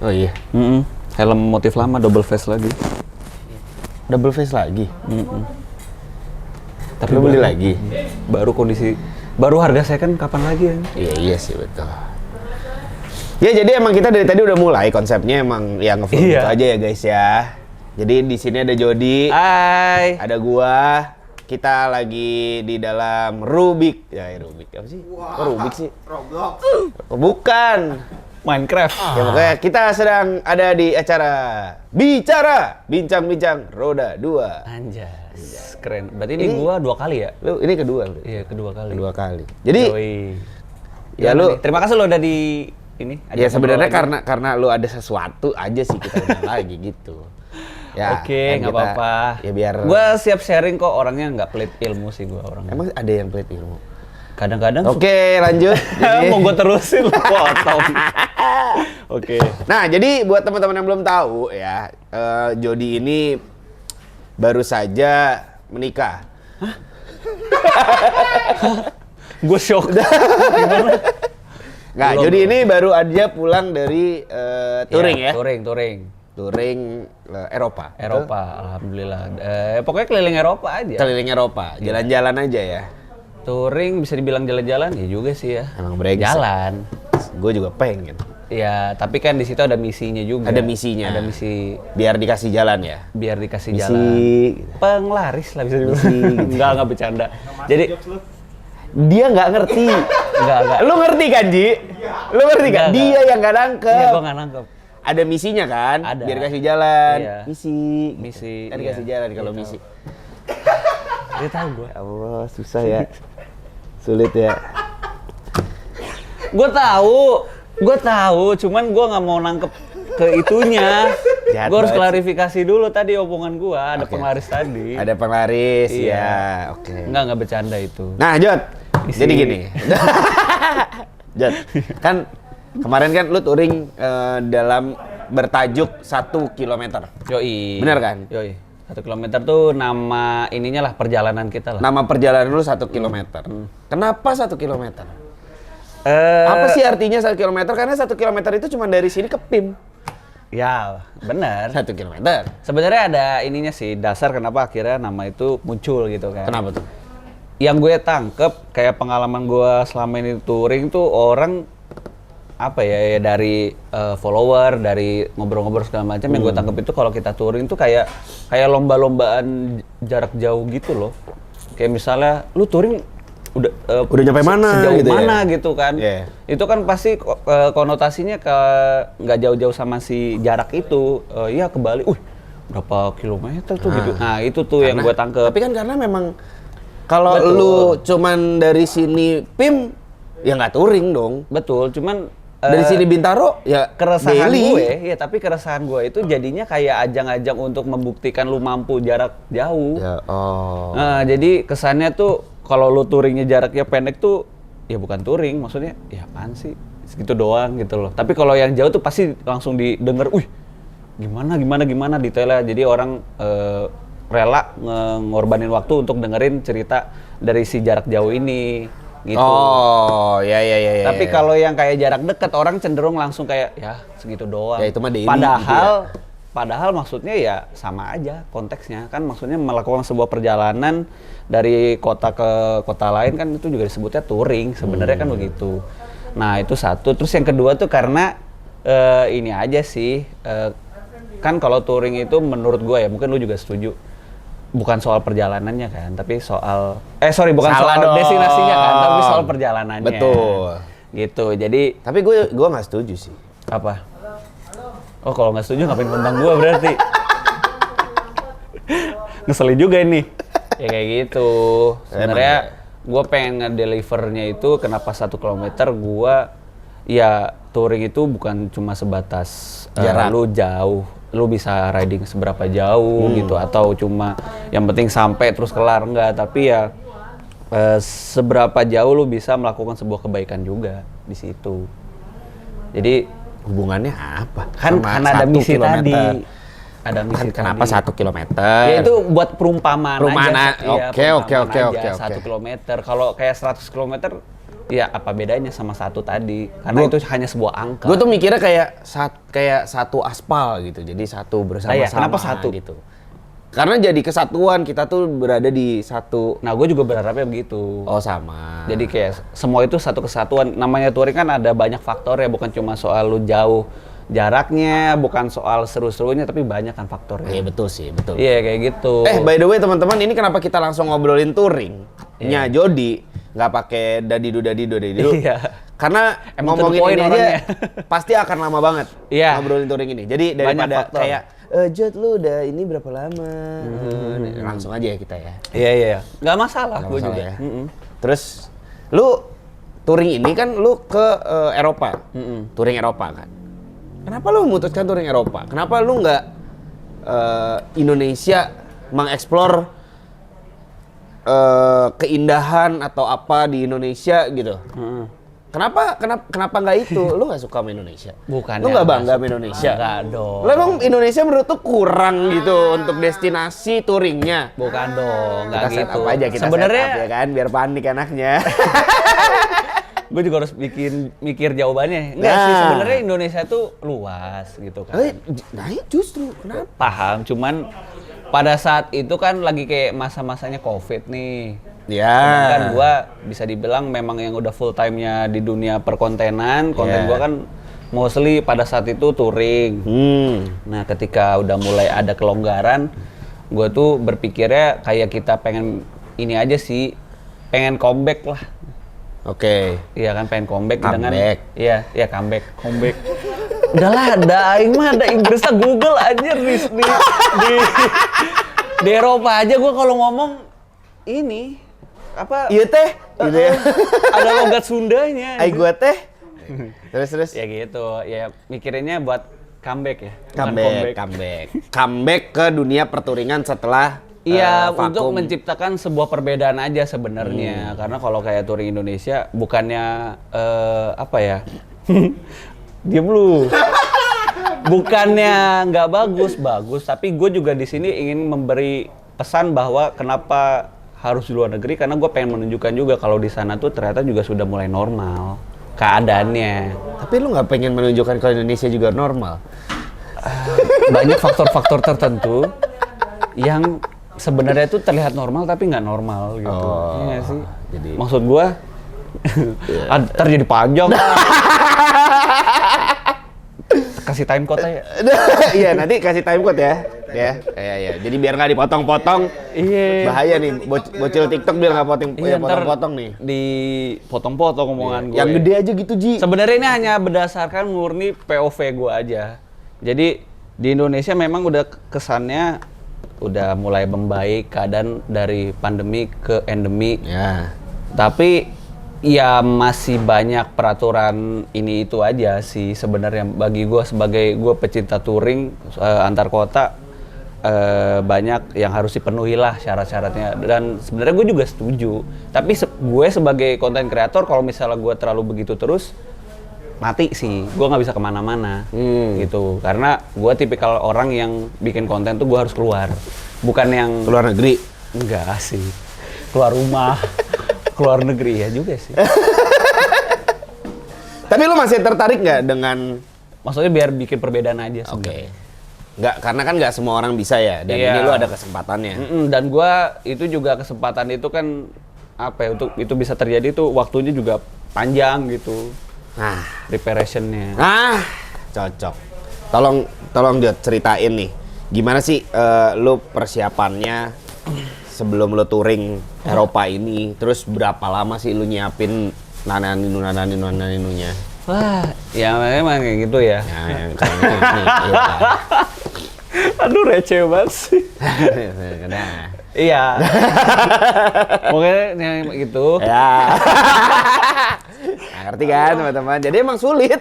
Oh iya. Helm motif lama double face lagi. Double face lagi. Tapi Lu beli lagi? Baru harga second kapan lagi ya? Iya sih betul. Ya jadi emang kita dari tadi udah mulai konsepnya emang yang ngevlog gitu aja ya guys ya. Jadi di sini ada Jody, Hai. ada gua. Kita lagi di dalam Rubik. Ya Rubik apa sih? Kok Rubik sih? Roblox. Bukan. Minecraft. Ya pokoknya kita sedang ada di acara Bincang-bincang Roda 2. Anjas. Keren. Berarti ini gua 2 kali ya? Lu ini kedua bro? Iya, kedua kali. Kedua kali. Jadi Yoi. ya lu Terima kasih lo udah di ini. ya ajak sebenarnya ngobrol lagi. karena lu ada sesuatu aja sih kita undang lagi gitu. Ya, Oke, kan nggak kita- apa-apa. Ya biar Gua siap sharing kok, orangnya nggak pelit ilmu sih gua orangnya. emang ada yang pelit ilmu. Kadang-kadang Oke, lanjut. Jadi- mau gua terusin lu potong. Oke. Nah, jadi buat teman-teman yang belum tahu ya, Jody ini baru saja menikah. Gue shock. Nggak, Belum, Jody belum. ini baru aja pulang dari touring ya. Touring. Eropa. Eropa, alhamdulillah. Pokoknya keliling Eropa aja. Keliling Eropa, jalan-jalan aja ya. Touring bisa dibilang jalan-jalan, ya juga sih ya. Emang brengsek. Jalan. Gue juga pengen. Ya, tapi kan di situ ada misinya juga. Ada misinya. Ada misi Biar dikasih jalan ya. biar dikasih Misi, jalan. gitu. Penglaris lah bisa dibilang. Misi, gitu. Enggak bercanda. Jadi Dia nggak ngerti. enggak. Lu ngerti kan, Ji? Lu ngerti kan? Enggak. Dia yang nggak nangkep. Iya, gua nggak nangkep. Ada misinya kan? Ada. Biar kasih jalan. Iya. Misi, Kan iya. dikasih jalan kalau Gitu. misi. Dia tahu gua. Ya Allah, susah ya. Sulit ya. Gue tahu, cuman gue nggak mau nangkep ke itunya. Jahat Gue harus banget klarifikasi dulu tadi omongan gue, ada Oke. penglaris tadi. Ada penglaris, Iya. ya. Oke. Nggak bercanda itu. Nah, Jod. Isi. Jadi gini. Jod, kan kemarin kan lu touring dalam bertajuk 1 kilometer. Yoi. Bener kan? Yoi. 1 kilometer tuh nama ininya lah perjalanan kita lah. Nama perjalanan lu 1 kilometer. Kenapa 1 kilometer? Eh, Apa sih artinya 1 kilometer? Karena 1 kilometer itu cuma dari sini ke PIM. Ya, benar. 1 kilometer. Sebenarnya ada ininya sih dasar kenapa akhirnya nama itu muncul gitu kan. Kenapa tuh? Yang gue tangkep kayak pengalaman gue selama ini touring tuh orang apa ya dari follower, dari ngobrol-ngobrol segala macam yang gue tangkep itu kalau kita touring tuh kayak lomba-lombaan jarak jauh gitu loh. Kayak misalnya lu touring Udah nyampe mana sejauh gitu ya? mana gitu kan. Yeah. Itu kan pasti konotasinya ke nggak jauh-jauh sama si jarak itu. Iya ke Bali. Berapa kilometer tuh gitu. Nah, itu tuh yang gue tangkep. Tapi kan karena memang kalau Betul. lu cuman dari sini PIM ya nggak touring dong. Betul, cuman Dari sini Bintaro ya keresahan daily. gue, ya tapi keresahan gue itu jadinya kayak ajang-ajang untuk membuktikan lu mampu jarak jauh. Ya, oh. Nah, jadi kesannya tuh kalau lu touringnya jaraknya pendek tuh ya bukan touring, maksudnya ya apaan sih segitu doang gitu loh. Tapi kalau yang jauh tuh pasti langsung didengar, gimana detailnya. Jadi orang rela ngorbanin waktu untuk dengerin cerita dari si jarak jauh ini. Gitu. Oh, ya. Tapi kalau yang kayak jarak dekat orang cenderung langsung kayak ya segitu doang. Ya, itu mah daily Padahal maksudnya ya sama aja konteksnya kan, maksudnya melakukan sebuah perjalanan dari kota ke kota lain kan itu juga disebutnya touring sebenarnya kan begitu. Nah itu satu. Terus yang kedua tuh karena ini aja sih kan kalau touring itu menurut gue ya mungkin lu juga setuju. Bukan soal perjalanannya kan, tapi soal bukan Salah soal dong. destinasinya kan, tapi soal perjalanannya. Betul. Gitu. Jadi Tapi gue nggak setuju sih. apa? Oh, kalau nggak setuju ngapain ngundang gue berarti? Ngeselin juga ini. Ya kayak gitu. Sebenarnya gue pengen ngedelivernya itu kenapa 1 kilometer gue ya touring itu bukan cuma sebatas Jarak. lu jauh, lu bisa riding seberapa jauh gitu atau cuma yang penting sampai terus kelar, enggak, tapi ya seberapa jauh lu bisa melakukan sebuah kebaikan juga di situ. Jadi Hubungannya apa? kan sama ada 1 misi kilometer? tadi. Ada misi Kenapa tadi. 1 kilometer? Ya itu buat perumpamaan Perumpamaan, aja. Iya, oke. perumpamaan aja, 1 kilometer. Kalau kayak 100 kilometer Ya apa bedanya sama satu tadi? Karena itu hanya sebuah angka. Gue tuh mikirnya kayak satu aspal gitu, jadi satu bersama-sama. Kenapa satu? Gitu. Karena jadi kesatuan, kita tuh berada di satu. Nah, gue juga berharapnya begitu. Oh sama. Jadi kayak semua itu satu kesatuan. Namanya touring kan ada banyak faktor ya, bukan cuma soal lu jauh jaraknya, bukan soal seru-serunya, tapi banyak kan faktornya. Iya betul sih, betul. Iya kayak gitu. By the way teman-teman, ini kenapa kita langsung ngobrolin touring-nya Jody, nggak pakai dadidu. Iya. Karena Emang ngomongin ini aja orangnya. pasti akan lama banget. Iya. Ngobrolin touring ini. Jadi daripada faktor. kayak Jod lu udah ini berapa lama? Langsung aja ya kita ya. Iya. Nggak masalah Nggak gue masalah juga. ya. Terus lu touring ini kan lu ke Eropa. Touring Eropa kan. Kenapa lu memutuskan touring Eropa? Kenapa lu nggak Indonesia mengeksplor keindahan atau apa di Indonesia gitu? Kenapa nggak itu? Lu nggak suka sama Indonesia? Bukan. Lu nggak bangga sama Indonesia? Enggak dong. Lu emang Indonesia menurut tuh kurang gitu untuk destinasi touringnya? Bukan dong, nggak Kita set gitu. up aja, kita Sebenarnya set up ya kan, biar panik anaknya. gue juga harus mikir jawabannya. Enggak sih, sebenarnya Indonesia tuh luas gitu kan. Nah justru, kenapa? Paham, cuman pada saat itu kan lagi kayak masa-masanya COVID nih. Ya. Kan gua bisa dibilang memang yang udah full time-nya di dunia perkontenan, konten gua kan mostly pada saat itu touring. Nah, ketika udah mulai ada kelonggaran, gua tuh berpikirnya kayak kita pengen ini aja sih, pengen comeback lah. Oke. Iya kan pengen comeback dengan Comeback. iya comeback. Udahlah, aing mah ada Inggrisnya Google aja di Eropa aja gua kalau ngomong ini apa? Iya teh, gitu ya. Ada logat Sundanya. Ai gua teh. Terus. Ya gitu, ya mikirinnya buat comeback ya. Comeback ke dunia pertouringan setelah Iya, vakum. untuk menciptakan sebuah perbedaan aja sebenarnya. Karena kalau kayak touring Indonesia bukannya apa ya? Diam lu. Bukannya nggak bagus, tapi gue juga di sini ingin memberi pesan bahwa kenapa harus di luar negeri, karena gue pengen menunjukkan juga kalau di sana tuh ternyata juga sudah mulai normal keadaannya. Tapi lu nggak pengen menunjukkan kalau Indonesia juga normal? Banyak faktor-faktor tertentu yang sebenarnya itu terlihat normal tapi nggak normal gitu. Iya sih. Jadi maksud gue ntar jadi panjang. Kasih time code aja. Iya, nanti kasih time code ya. Ya. Jadi biar nggak dipotong-potong. Iya. Bahaya nih, bocil TikTok biar nggak potong-potong nih. Dipotong-potong omongan gue. Yang gede aja gitu, Ji. Sebenarnya ini hanya berdasarkan murni POV gue aja. Jadi di Indonesia memang udah kesannya udah mulai membaik keadaan dari pandemi ke endemi. Ya. Tapi ya masih banyak peraturan ini itu aja sih sebenarnya bagi gue sebagai gue pecinta touring antar kota, banyak yang harus dipenuhi lah syarat-syaratnya, dan sebenarnya gue juga setuju. Tapi gue sebagai konten kreator kalau misalnya gue terlalu begitu terus mati sih, gue nggak bisa kemana-mana gitu, karena gue tipikal orang yang bikin konten tuh gue harus keluar, bukan yang Keluar negeri. enggak sih, keluar rumah. Keluar negeri ya juga sih. Tapi lu masih tertarik nggak dengan? Maksudnya biar bikin perbedaan aja sebenarnya. Oke. Nggak, karena kan nggak semua orang bisa ya. Dan Iya. ini lu ada kesempatannya. Dan gua itu juga kesempatan itu kan apa ya, untuk itu bisa terjadi tuh waktunya juga panjang gitu. Nah, Preparationnya. cocok. Tolong Jod ceritain nih. Gimana sih lu persiapannya sebelum lo touring Eropa ini, terus berapa lama sih lu nyiapin nananinunya? Wah, ya memang kayak gitu ya. Ya, yang kayaknya ini. Iya. Aduh receh banget sih. Nah. Iya. Pokoknya yang gitu. Ya. Nah, ngerti kan teman-teman? Jadi emang sulit.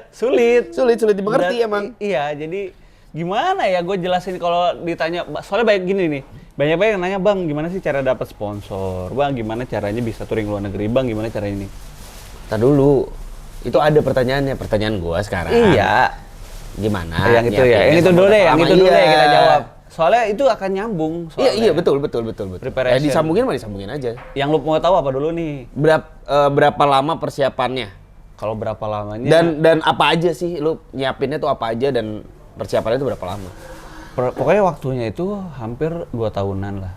Sulit dimengerti emang. Iya, jadi gimana ya gue jelasin kalau ditanya, soalnya banyak gini nih. Banyak yang nanya, "Bang, gimana sih cara dapat sponsor? Bang, gimana caranya bisa touring luar negeri? Bang, gimana cara ini?" Tar dulu. Itu ada pertanyaannya, pertanyaan gua sekarang. Iya. Gimana? Yang itu ya. Yang itu dulu deh, kita jawab. soalnya itu akan nyambung. Iya betul. Preparation. Disambungin aja. Yang lu mau tahu apa dulu nih? Berapa lama persiapannya? Kalau berapa lamanya? Dan apa aja sih lu nyiapinnya tuh apa aja dan persiapannya itu berapa lama? Pokoknya waktunya itu hampir 2 tahunan lah.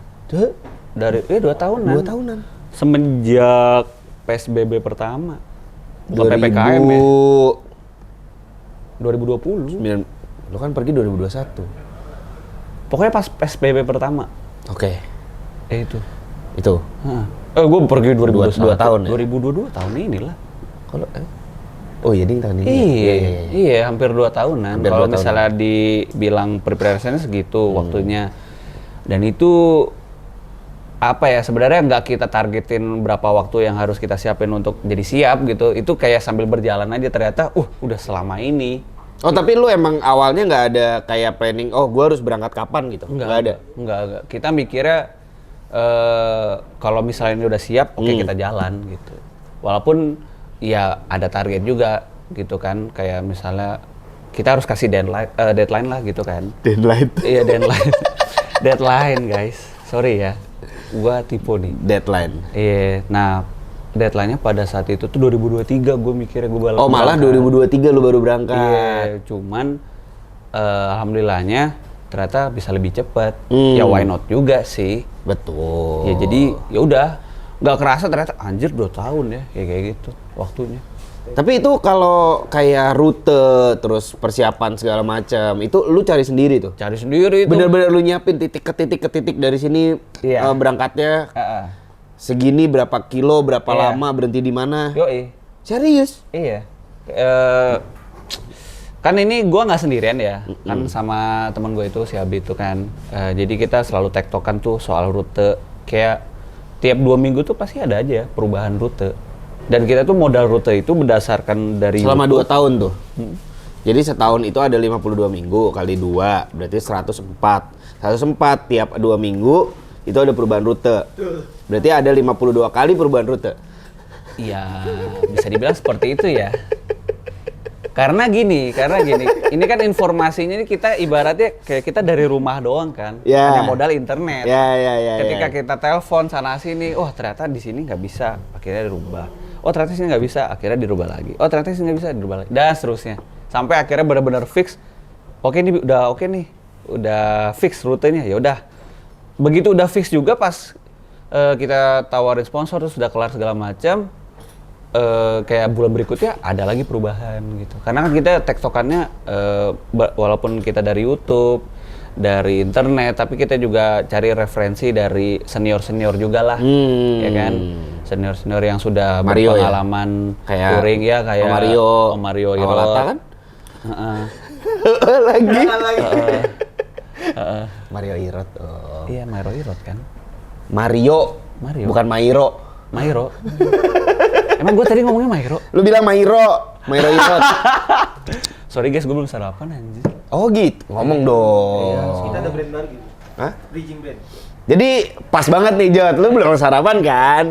Dari 2 tahunan. 2 tahunan. Semenjak PSBB pertama. Bukan PPKM ya. 2020. Lu kan pergi 2021. Pokoknya pas PSBB pertama. Oke. Itu. Gue pergi 2021. 2 tahun ya? 2022 tahun inilah. Kalau oh iya ding tahun ini. Iya, hampir 2 tahunan. Hampir Kalau 2 misalnya dibilang preparation-nya segitu waktunya. Dan itu apa ya, sebenarnya nggak kita targetin berapa waktu yang harus kita siapin untuk jadi siap gitu. Itu kayak sambil berjalan aja ternyata udah selama ini. Oh tapi lu emang awalnya nggak ada kayak planning, gue harus berangkat kapan gitu? Nggak ada? Nggak. Kita mikirnya kalau misalnya ini udah siap, oke, kita jalan gitu. Walaupun ya ada target juga gitu kan, kayak misalnya kita harus kasih deadline lah gitu kan. Deadline? Iya, deadline. Deadline guys, sorry ya, gua tipu nih. Deadline? Iya, nah deadline-nya pada saat itu tuh 2023 gue mikirnya gue balik. Oh malah 2023 lu baru berangkat? Iya, cuman alhamdulillahnya ternyata bisa lebih cepat. Ya why not juga sih. Betul. Ya jadi ya udah, nggak kerasa ternyata anjir 2 tahun ya kayak gitu waktunya. Tapi itu kalau kayak rute terus persiapan segala macam itu lu cari sendiri tuh? Cari sendiri itu. Bener-bener lu nyiapin titik ke titik dari sini berangkatnya segini berapa kilo berapa lama berhenti di mana? Yoi. Serius? Iya. Kan ini gua nggak sendirian ya, kan sama teman gue itu si Abi itu kan. Jadi kita selalu tektokan tuh soal rute, kayak tiap 2 minggu tuh pasti ada aja perubahan rute. Dan kita tuh modal rute itu berdasarkan dari selama YouTube. 2 tahun tuh. Jadi setahun itu ada 52 minggu kali 2 berarti 104. 104 tiap 2 minggu itu ada perubahan rute. Berarti ada 52 kali perubahan rute. Iya, bisa dibilang seperti itu ya. Karena gini, ini kan informasinya ini kita ibaratnya kayak kita dari rumah doang kan, hanya modal internet. Ketika kita telepon sana sini, ternyata di sini nggak bisa, akhirnya dirubah. Ternyata sini nggak bisa, akhirnya dirubah lagi. Ternyata sini nggak bisa, dirubah lagi. Dan seterusnya, sampai akhirnya benar-benar fix. Oke nih, udah fix rutenya. Ya udah, begitu udah fix juga pas kita tawarin sponsor terus sudah kelar segala macam. Kayak bulan berikutnya ada lagi perubahan gitu. Karena kan kita tektokannya walaupun kita dari YouTube, dari internet, tapi kita juga cari referensi dari senior-senior juga lah, ya kan? Senior-senior yang sudah Mario berpengalaman touring ya, kayak Om Mario Irot kan? Lagi. Mario Irot. Iya, Mario Irot kan? Mario. Bukan Mairo. Emang gue tadi ngomongnya Mairo? Lu bilang Mairo Irot. Sorry guys, gue belum sarapan anjir. Oh gitu, ngomong dong. Iya, kita ada brand baru gitu. Hah? Bridging brand. Jadi pas banget nih Jod, lu belum sarapan kan?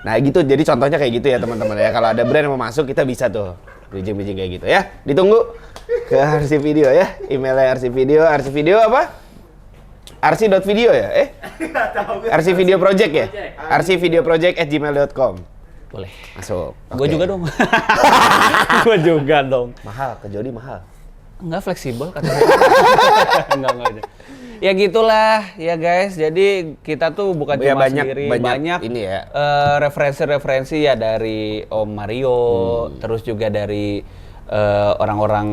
Nah gitu, jadi contohnya kayak gitu ya teman-teman ya. Kalau ada brand yang mau masuk, kita bisa tuh bridging kayak gitu ya. Ditunggu ke RC Video ya, emailnya RC Video apa? rc.video ya? RC Video Project ya? rcvideoproject@gmail.com. Boleh. Masuk. Gue juga dong. Gue juga dong. Mahal, ke Jody mahal. Enggak fleksibel katanya. Enggak. Ya gitulah ya guys. Jadi kita tuh bukan cuma sendiri, banyak ini ya. Referensi ya dari Om Mario, terus juga dari orang-orang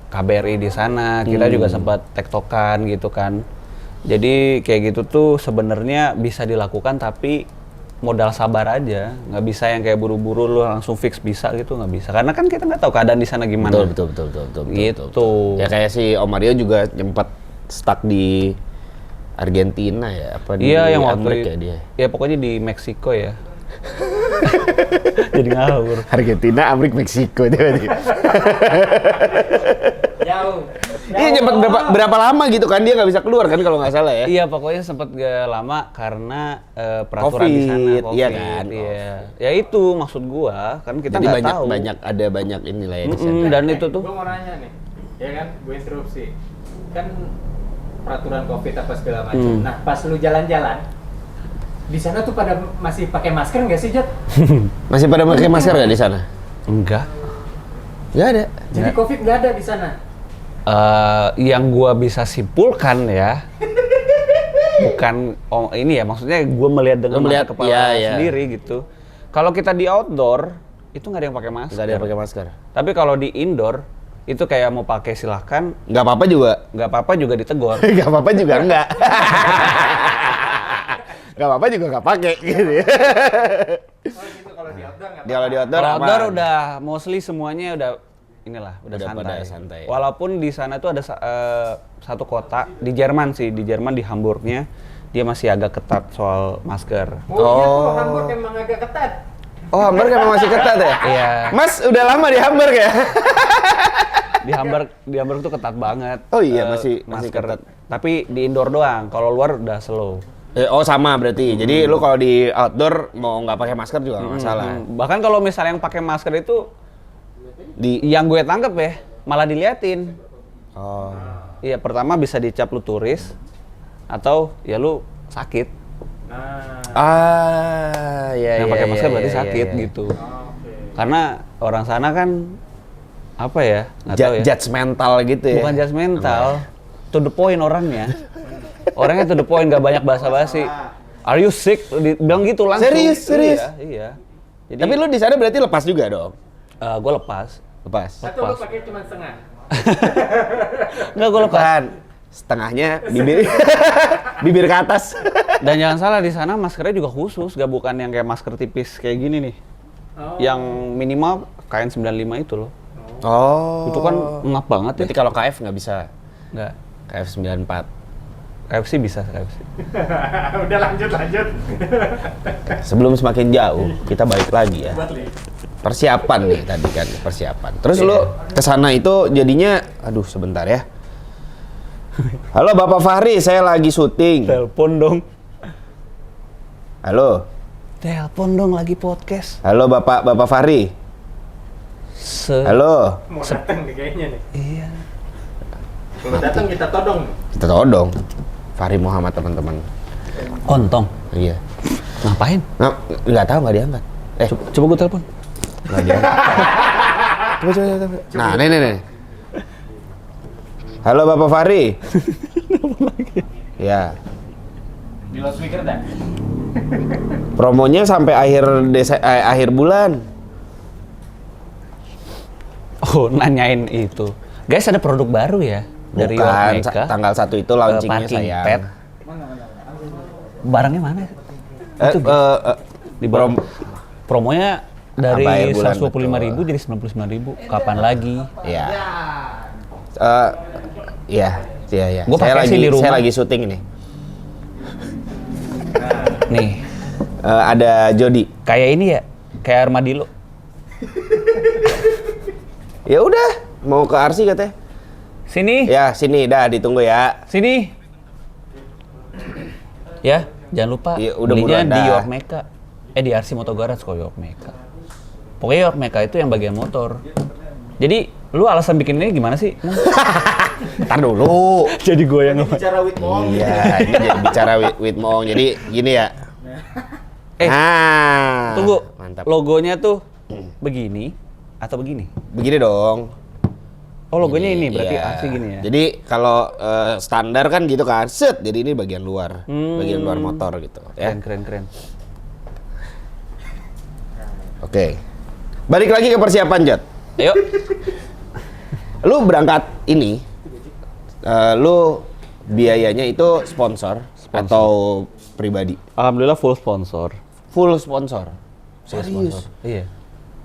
KBRI di sana. Kita juga sempat tektokan gitu kan. Jadi kayak gitu tuh sebenarnya bisa dilakukan tapi modal sabar aja, nggak bisa yang kayak buru-buru lu langsung fix bisa gitu, nggak bisa. Karena kan kita nggak tahu keadaan di sana gimana. Betul. Gitu. Ya kayak si Om Mario juga sempat stuck di Argentina ya, apa di yang Amerika ya dia? Ya pokoknya di Meksiko ya. Jadi ngawur. Argentina, Amerika, Meksiko itu berarti. Jauh. Iya cepet berapa lama gitu kan dia nggak bisa keluar kan kalau nggak salah ya? Iya pokoknya sempat gak lama karena peraturan di sana COVID. Iya kan? Iya. Ya itu maksud gua kan kita nggak tahu. Ada banyak inilah ya. Dan itu tuh. Gua mau nanya nih, ya kan? Gue interupsi. Kan peraturan COVID apa segala macam. Nah, pas lu jalan-jalan di sana tuh pada masih pakai masker nggak sih, Jat? Masih pada pakai masker nggak di sana? Enggak. Nggak ada. Jadi COVID nggak ada di sana. Yang gua bisa simpulkan ya, bukan ini ya, maksudnya gua melihat dengan mata kepala sendiri gitu. Kalau kita di outdoor itu nggak ada yang pakai masker. Nggak ada yang pakai masker. Tapi kalau di indoor itu kayak mau pakai silahkan, Nggak apa-apa juga. nggak apa-apa juga ditegur. Nggak apa-apa juga enggak. Nggak apa-apa juga nggak pakai gitu ya. Oh gitu, kalau di outdoor nggak Kalau di outdoor Kalau outdoor aman. udah mostly semuanya udah Udah pada santai. Walaupun di sana tuh ada satu kota di Jerman sih, di Jerman di Hamburgnya dia masih agak ketat soal masker. Oh, iya tuh, Hamburg emang agak ketat. Oh, Hamburg emang masih ketat ya? Iya. Mas udah lama di Hamburg ya? Di Hamburg tuh ketat banget. Oh iya, masih masker. ketat. Tapi di indoor doang. Kalau luar udah slow. Oh sama berarti. Jadi lu kalau di outdoor mau nggak pakai masker juga nggak masalah. Bahkan kalau misalnya yang pakai masker itu yang gue tangkep ya malah diliatin. Oh. Iya, pertama bisa dicap lu turis atau ya lu sakit. Nah, Iya. Yang pakai masker berarti sakit gitu. oke. Karena orang sana kan apa ya? Nggak tahu ya. Judgmental gitu ya. Bukan judgmental, to the point orangnya. Orangnya to the point, nggak banyak basa-basi. Are you sick? Bilang gitu langsung. Serius? Iya. Jadi, Tapi lu di sana berarti lepas juga dong. gue lepas. Lepas. Satu lu pakai cuma setengah. Enggak, gue lepas. Bukan. Setengahnya bibir bibir ke atas. Dan jangan salah, di sana maskernya juga khusus, gak bukan yang kayak masker tipis kayak gini nih. Oh. Yang minimal KN95 itu loh. Oh. Itu kan ngap banget ya. Berarti kalau KF nggak bisa. Nggak. KF 94. KFC bisa, KFC. Udah lanjut. Sebelum semakin jauh, kita balik lagi ya. Persiapan nih tadi kan, persiapan. Terus lu kesana itu jadinya, aduh sebentar ya. Halo Bapak Fahri, saya lagi syuting. Telepon dong. Halo. Telepon dong, lagi podcast. Halo Bapak Fahri. Halo. Mau datang nih kayaknya nih. Iya. Kalau datang kita todong. Kita todong. Fahri Muhammad teman-teman. Kontong. Iya. Ngapain? Nah, nggak tahu nggak diangkat. Coba gue telepon. Nggak diangkat. Coba. Nah, nih. Halo Bapak Fahri. Ya. Di loudspeaker dah. Promonya sampai akhir bulan. Oh, nanyain itu. Guys, ada produk baru ya dari Bukan, York Mecca. tanggal 1 itu launchingnya Parking sayang. Pet. Barangnya mana? Itu Di promonya dari Sampai akhir bulan, 125.000 jadi 99.000. Kapan lagi? Iya. Iya. Gua pakai sih di rumah. Saya lagi syuting nih. Nih, Ada Jody. kayak ini ya, kayak armadillo. Ya udah, mau ke Arsi katanya. Sini, Ya, sini dah ditunggu ya. sini. Ya, jangan lupa Iya, udah belinya buruan di dah. York Mecca. Di RC Moto Garage kok York Mecca. Pokoknya York Mecca itu yang bagian motor. Jadi, lu alasan bikin ini gimana sih? Ntar dulu. Jadi gue yang Bicara with Mong. Iya, ini jadi bicara with Mong. Jadi gini ya. Tunggu, Mantap. logonya tuh begini atau begini? Begini dong. Oh, logonya ini berarti Iya. asli gini ya? Jadi kalau standar kan gitu kan, set. Jadi ini bagian luar, bagian luar motor gitu. Ya. Keren. Oke. Balik lagi ke persiapan, Jot. Ayo. Lu berangkat ini, lu biayanya itu sponsor atau pribadi? Alhamdulillah full sponsor. Full sponsor. Serius? Iya.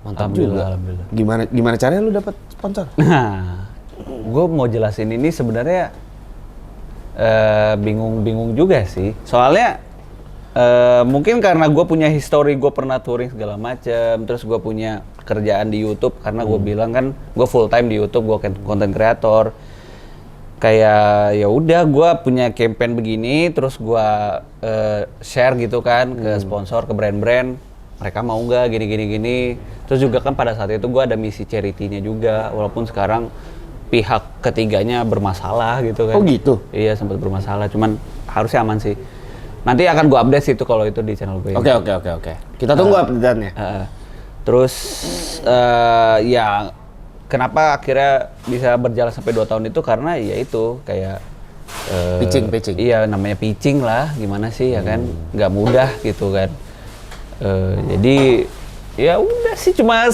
Mantap Alhamdulillah, juga. alhamdulillah. Gimana caranya lu dapat sponsor? Nah, gue mau jelasin ini sebenarnya bingung juga sih. Soalnya mungkin karena gue punya histori, gue pernah touring segala macem, terus gue punya kerjaan di YouTube karena gue bilang kan gue full time di YouTube, gue content creator. Kayak ya udah gue punya campaign begini, terus gue share gitu kan ke sponsor, ke brand-brand. Mereka mau nggak gini. Terus juga kan pada saat itu gue ada misi charity-nya juga, walaupun sekarang pihak ketiganya bermasalah gitu kan. Oh gitu? Iya sempat bermasalah, cuman harusnya aman sih. Nanti akan gua update sih itu kalau itu di channel gue. Oke. Kita tunggu update-nya. Terus ya kenapa akhirnya bisa berjalan sampai 2 tahun itu karena ya itu kayak Pitching. Iya namanya pitching lah, gimana sih ya kan, nggak mudah gitu kan. Jadi ya udah sih cuma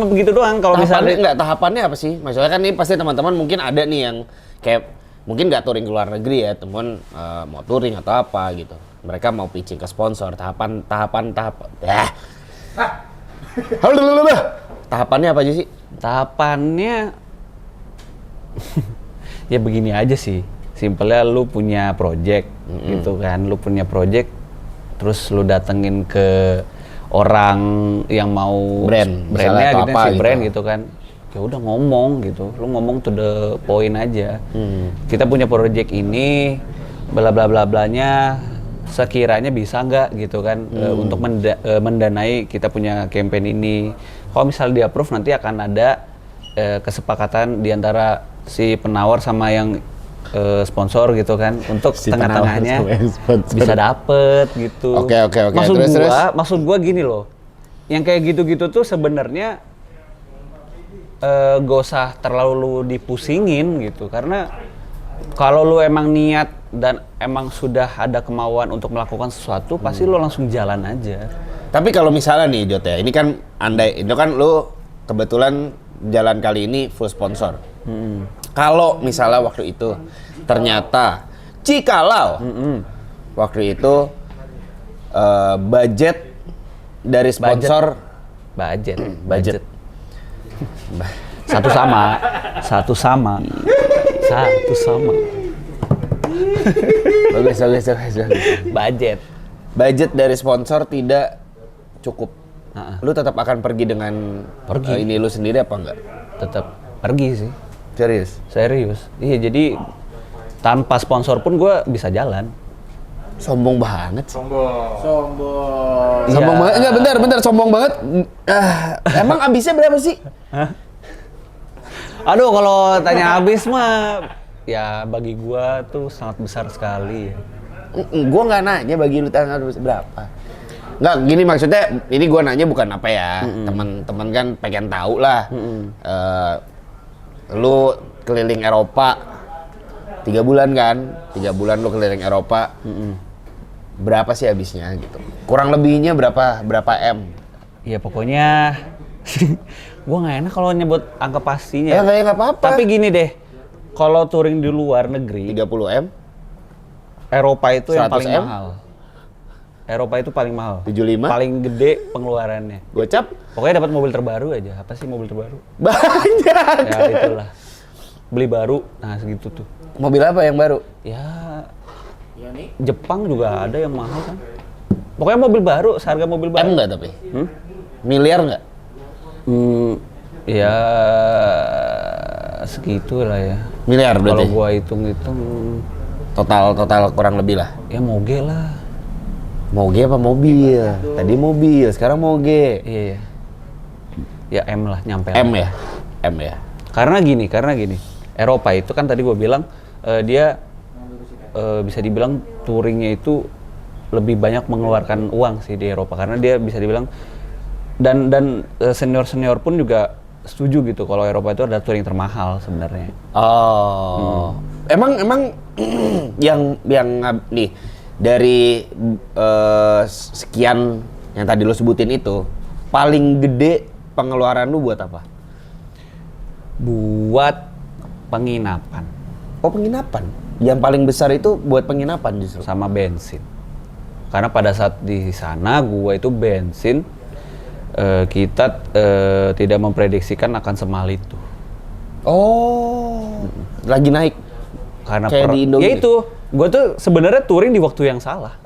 begitu doang. Kalau misalnya Tahapannya apa sih? Maksudnya kan ini pasti teman-teman mungkin ada nih yang kayak mungkin nggak touring ke luar negeri ya, temen mau touring atau apa gitu. Mereka mau pitching ke sponsor, tahapan. Tahapannya apa aja sih? tahapannya ya begini aja sih. Simpelnya lu punya project gitu kan, lu punya project terus lu datengin ke orang yang mau brandnya gitu, si brand gitu kan, ya udah ngomong gitu, lu ngomong to the point aja. Kita punya project ini, bla bla bla blanya, sekiranya bisa nggak gitu kan untuk mendanai kita punya campaign ini. Kalau misal di approve nanti akan ada kesepakatan di antara si penawar sama yang sponsor gitu kan, untuk Si tengah-tengahnya penawar sama yang sponsor. bisa dapet gitu. Oke. Maksud gua gini loh, yang kayak gitu-gitu tuh sebenarnya gak usah terlalu dipusingin gitu, karena kalau lu emang niat dan emang sudah ada kemauan untuk melakukan sesuatu, pasti lu langsung jalan aja. Tapi kalau misalnya nih Jot ya, ini kan itu kan lu kebetulan jalan kali ini full sponsor. Kalau misalnya waktu itu ternyata jikalau waktu itu budget dari sponsor budget satu sama bagus. Budget dari sponsor tidak cukup. Lu tetap akan pergi dengan ini lu sendiri apa enggak? Tetap pergi sih. Serius? Iya, jadi tanpa sponsor pun gue bisa jalan. Sombong banget. Sombong. Sombong banget. Enggak, bentar, sombong banget. Emang ambisnya berapa sih? Aduh, kalau tanya habis mah ya bagi gue tuh sangat besar sekali. Gua nggak nanya bagi lu tanggal berapa. Nggak, gini maksudnya, ini gua nanya bukan apa ya. Teman-teman kan pengen tahu lah. Lu keliling Eropa 3 bulan kan? 3 bulan lu keliling Eropa. Berapa sih habisnya gitu? Kurang lebihnya berapa M? Ya pokoknya gua nggak enak kalau nyebut angka pastinya. Ya nggak apa-apa. Tapi gini deh, kalau touring di luar negeri, 30 M? Eropa itu yang 100 paling M? mahal. Eropa itu paling mahal. 75? Paling gede pengeluarannya. Gocap? Pokoknya dapat mobil terbaru aja. Apa sih mobil terbaru? Banyak. Ya itulah. Beli baru, nah segitu tuh. Mobil apa yang baru? Ya Jepang juga ada yang mahal kan. Pokoknya mobil baru, seharga mobil baru. M nggak tapi? Miliar nggak? Ya segitu lah ya. Miliar berarti? Kalau gua hitung-hitung Total kurang lebih lah. ya moge lah. Moge apa mobil? Tadi mobil, sekarang moge. Iya. Ya M lah, nyampe M lah. ya? M ya? Karena gini. Eropa itu kan tadi gua bilang dia bisa dibilang touringnya itu lebih banyak mengeluarkan uang sih di Eropa, karena dia bisa dibilang dan senior pun juga setuju gitu kalau Eropa itu ada touring termahal sebenarnya. Oh. Emang yang nih dari sekian yang tadi lo sebutin itu paling gede pengeluaran lu buat apa? Buat penginapan. Oh, penginapan. Yang paling besar itu buat penginapan justru. Sama bensin. Karena pada saat di sana gua itu bensin kita tidak memprediksikan akan semahal itu. Oh. Lagi naik. Karena Kayak di Indo ya gitu? itu, gua tuh sebenarnya touring di waktu yang salah.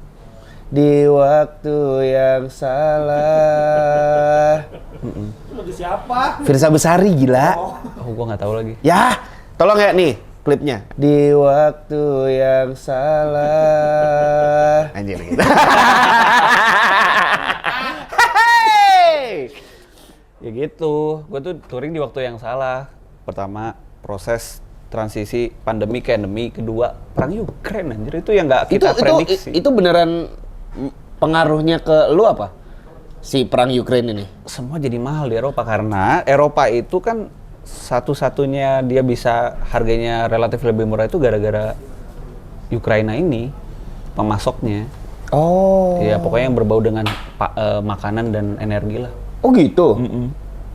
Di waktu yang salah. Lagu siapa? Firsa Besari gila. Oh, gua nggak tahu lagi. Ya, tolong ya nih klipnya. Di waktu yang salah. Anjir gitu. Ya gitu, gue tuh touring di waktu yang salah. Pertama, proses transisi pandemi ke endemi, kedua perang Ukraine anjir, itu yang nggak kita prediksi. Itu beneran pengaruhnya ke lu apa? Si perang Ukraine ini? Semua jadi mahal di Eropa karena Eropa itu kan satu-satunya dia bisa harganya relatif lebih murah itu gara-gara Ukraina ini pemasoknya. Oh. Ya pokoknya yang berbau dengan makanan dan energi lah. Oh gitu.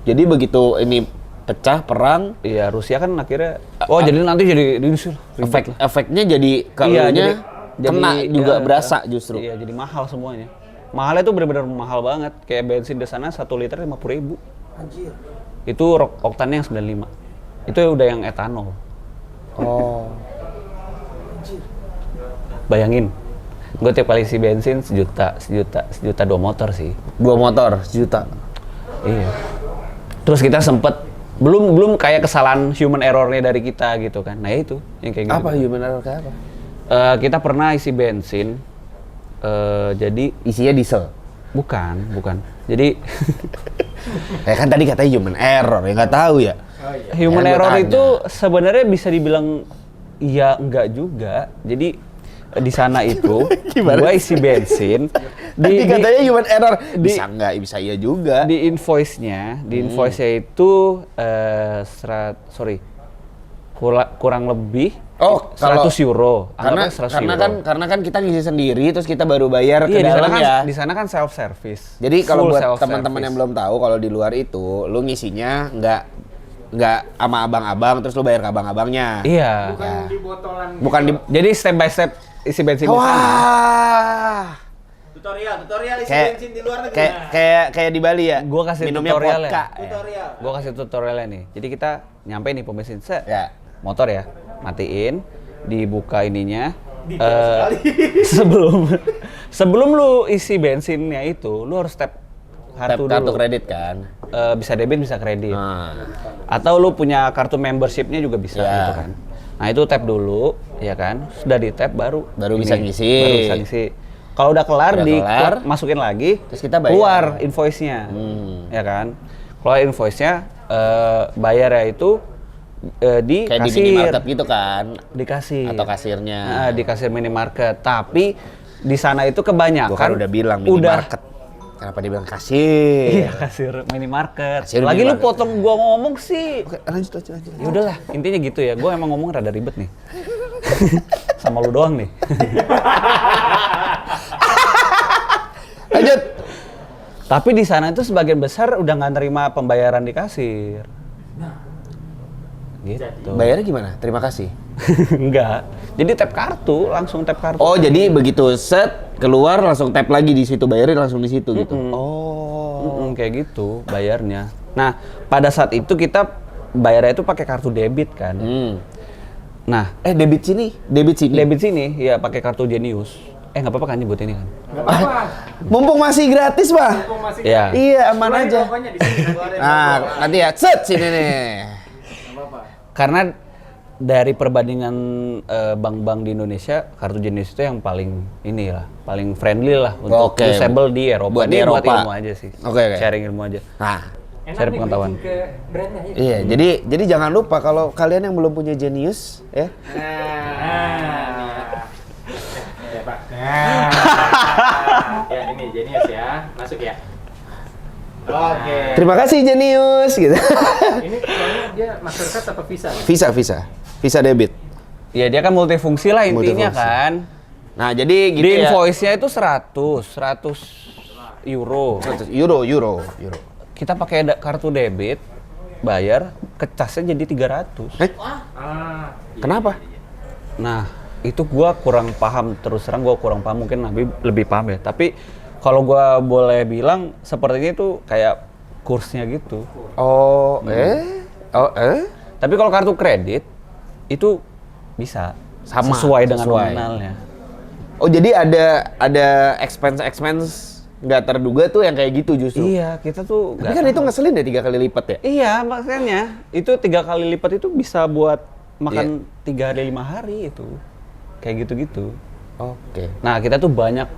Jadi begitu ini pecah perang, Iya, Rusia kan akhirnya jadi nanti jadi diusir. efeknya jadi ke Iya, elunya kena juga iya, berasa justru. Iya, jadi mahal semuanya. Mahalnya tuh benar-benar mahal banget. Kayak bensin di sana 1 liter 50.000. Anjir. Itu oktannya yang 95. Itu udah yang etanol. Oh. Bayangin, gue tiap kali isi bensin sejuta 2 motor sih. 2 motor sejuta. Iya. Terus kita sempet belum kayak kesalahan human error-nya dari kita gitu kan. Nah itu yang kayak gitu. Apa human error kayak apa? Kita pernah isi bensin. Jadi Isinya diesel. bukan. Jadi Ya kan tadi katanya human error, ya nggak tahu ya. Oh iya. human Ya, gua error tanya. itu sebenarnya bisa dibilang iya enggak juga. Jadi di sana itu Gimana gua isi bensin Tadi katanya human error. di- Bisa nggak? Bisa iya juga. di invoice-nya itu kurang lebih Oh, kalau- 100 euro. karena Anggapnya 100 euro. kan kita ngisi sendiri terus kita baru bayar ke Iya, dalam ya. di sana kan self service. Jadi kalau buat teman-teman yang belum tahu, kalau di luar itu lu ngisinya nggak sama abang-abang terus lu bayar ke abang-abangnya. Iya. Bukan Ya. di botolan. Bukan di Jadi step by step isi bensin di sana. Wah. Tutorial isi Kayak bensin di luar negeri. kayak di Bali ya. Gua kasih minumnya tutorialnya. vodka. Tutorial. Gua kasih tutorialnya nih. Jadi kita nyampe nih pom bensin set. Ya. Motor ya, matiin, dibuka ininya. Detail sekali. sebelum lu isi bensinnya itu, lu harus tap kartu Kartu dulu. kredit kan. Bisa debit, bisa kredit. Nah. Atau lu punya kartu membershipnya juga bisa Ya. gitu kan. Nah itu tap dulu, ya kan. Sudah di tap baru Bisa ngisi. Baru bisa ngisi. Kalau udah kelar Udah kelar, masukin lagi, terus kita bayar. keluar invoice-nya, ya kan. Keluar invoice-nya, bayar ya itu di Kayak di kasir. minimarket gitu kan. Di kasir. Atau kasirnya. Nah, di kasir minimarket. Tapi di sana itu kebanyakan Gua kan udah bilang minimarket. Kenapa dibilang kasir? Iya, kasir minimarket. Kasir Lagi lu minimarket. potong gua ngomong sih. Oke, lanjut. Ya udahlah, intinya gitu ya. Gua emang ngomong rada ribet nih. Sama lu doang nih. Lanjut. Tapi di sana itu sebagian besar udah nggak nerima pembayaran di kasir. Gitu. Bayarnya gimana? Terima kasih. Enggak. Jadi tap kartu, langsung tap kartu. Oh, jadi begitu set keluar langsung tap lagi di situ, bayarnya langsung di situ gitu. Oh. Kayak gitu bayarnya. Nah, pada saat itu kita bayarnya itu pakai kartu debit kan. Nah, Debit sini. debit sini ya pakai kartu Genius. Nggak apa-apa kan nyebut ini kan? Nggak apa-apa. Mumpung masih gratis, Pak. Mumpung masih Iya. Iya, aman keluarin aja. Pokoknya di sini keluarin Nah, logo. nanti ya, set sini nih. Nggak apa-apa. Karena dari perbandingan bank-bank di Indonesia, kartu Genius itu yang paling paling friendly lah untuk Oke. usable di Eropa. Buat di Ini buat Eropa. ilmu aja sih. Oke. Sharing ilmu aja. Nah, Enak Cari nih pengetahuan. bridging ke brandnya ya. iya, jadi jangan lupa kalau kalian yang belum punya Genius, ya. Ya, Pak. Nah. Ya, ini Genius ya. Masuk ya. Oke. Terima kasih Genius gitu. Ini soalnya dia Mastercard apa Visa? nih? Visa debit. Ya dia kan multifungsi lah intinya Multifungsi. kan. Nah, jadi gitu Di ya. invoice-nya itu 100 euro. Euro. Kita pakai kartu debit, bayar, kecasnya jadi 300. Ah. Kenapa? Nah, itu gua kurang paham, terus terang gua kurang paham, mungkin Nabi lebih paham ya. Tapi kalau gua boleh bilang sepertinya itu kayak kursnya gitu. Oh, Tapi kalau kartu kredit itu bisa Sama, sesuai dengan sesuai. nominalnya. Oh, jadi ada expense nggak terduga tuh yang kayak gitu justru. Iya, kita tuh Tapi kan itu ngeselin ya 3 kali lipat ya? Iya, makanya itu 3 kali lipat itu bisa buat makan 3 hari 5 hari itu. Kayak gitu-gitu. Oke. Nah, kita tuh banyak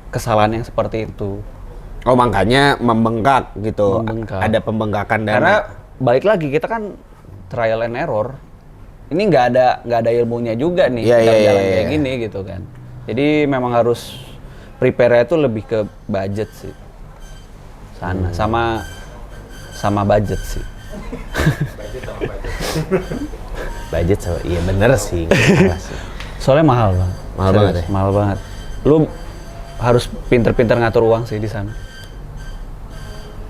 kesalahan yang seperti itu. Oh, makanya membengkak gitu. Membengkak. Ada pembengkakan dana. Karena balik lagi kita kan trial and error. Ini nggak ada ilmunya juga nih Iya, kita iya, jalan iya, kayak iya. gini gitu kan. Jadi memang harus prepare itu lebih ke budget sih. Sana sama budget sih. Budget sama, iya bener sih. Salah sih. Soalnya mahal banget. Mahal Serius, banget ya? Mahal banget. Lu harus pinter-pinter ngatur uang sih di sana.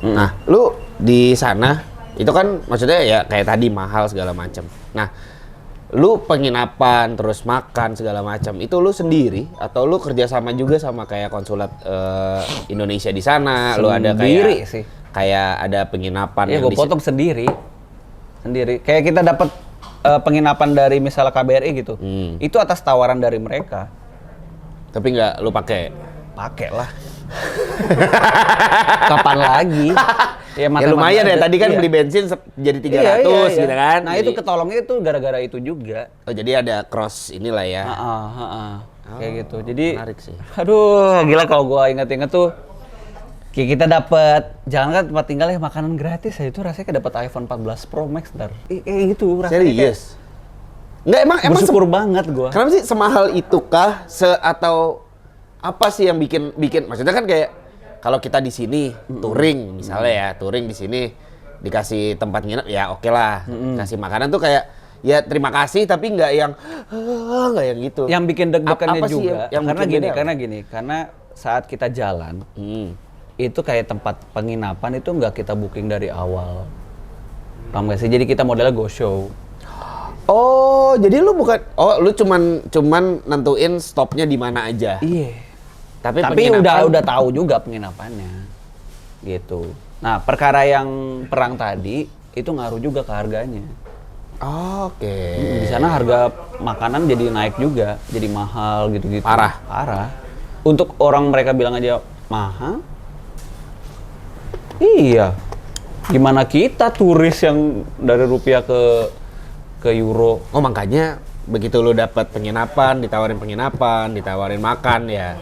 Nah, lu di sana itu kan maksudnya ya kayak tadi mahal segala macam. Nah, lu penginapan terus makan segala macam itu lu sendiri atau lu kerjasama juga sama kayak konsulat Indonesia di sana? Lu ada Sendiri kayak sih. kayak ada penginapan Iya, yang gue potong sendiri. Kayak kita dapat penginapan dari misalnya KBRI gitu. Itu atas tawaran dari mereka. tapi nggak lu pakai. Pakai lah. Kapan lagi? Ya lumayan ya, tadi kan beli bensin jadi 300 gitu kan. Nah, Jadi- itu ketolongnya itu gara-gara itu juga. Oh, jadi ada cross inilah ya. Kayak gitu. Jadi Menarik sih. aduh, gila kalau gua inget-inget tuh kayak kita dapat jangan kan tempat tinggalnya makanan gratis ya, itu rasanya kayak dapat iPhone 14 Pro Max ntar. Kayak gitu rasanya. Serius? Nggak, emang Bersyukur banget gua. kenapa sih semahal itu kah? Atau apa sih yang bikin maksudnya kan kayak kalau kita di sini touring misalnya ya, touring di sini dikasih tempat nginep ya oke lah. Kasih makanan tuh kayak ya terima kasih tapi nggak yang gitu. Yang bikin deg-degannya Apa sih juga yang karena bikin gini, beda? karena saat kita jalan itu kayak tempat penginapan itu nggak kita booking dari awal. Paham gak sih? Jadi kita modelnya go show. Oh, jadi lu lu cuman nentuin stopnya di mana aja. Iya. Tapi penginapan- udah tahu juga penginapannya. Gitu. Nah, perkara yang perang tadi itu ngaruh juga ke harganya. Oke. Di sana harga makanan jadi naik juga, jadi mahal gitu-gitu. Parah. Untuk orang mereka bilang aja mahal. Iya. Gimana kita turis yang dari rupiah ke euro? Oh, makanya begitu lu dapat penginapan, ditawarin makan ya.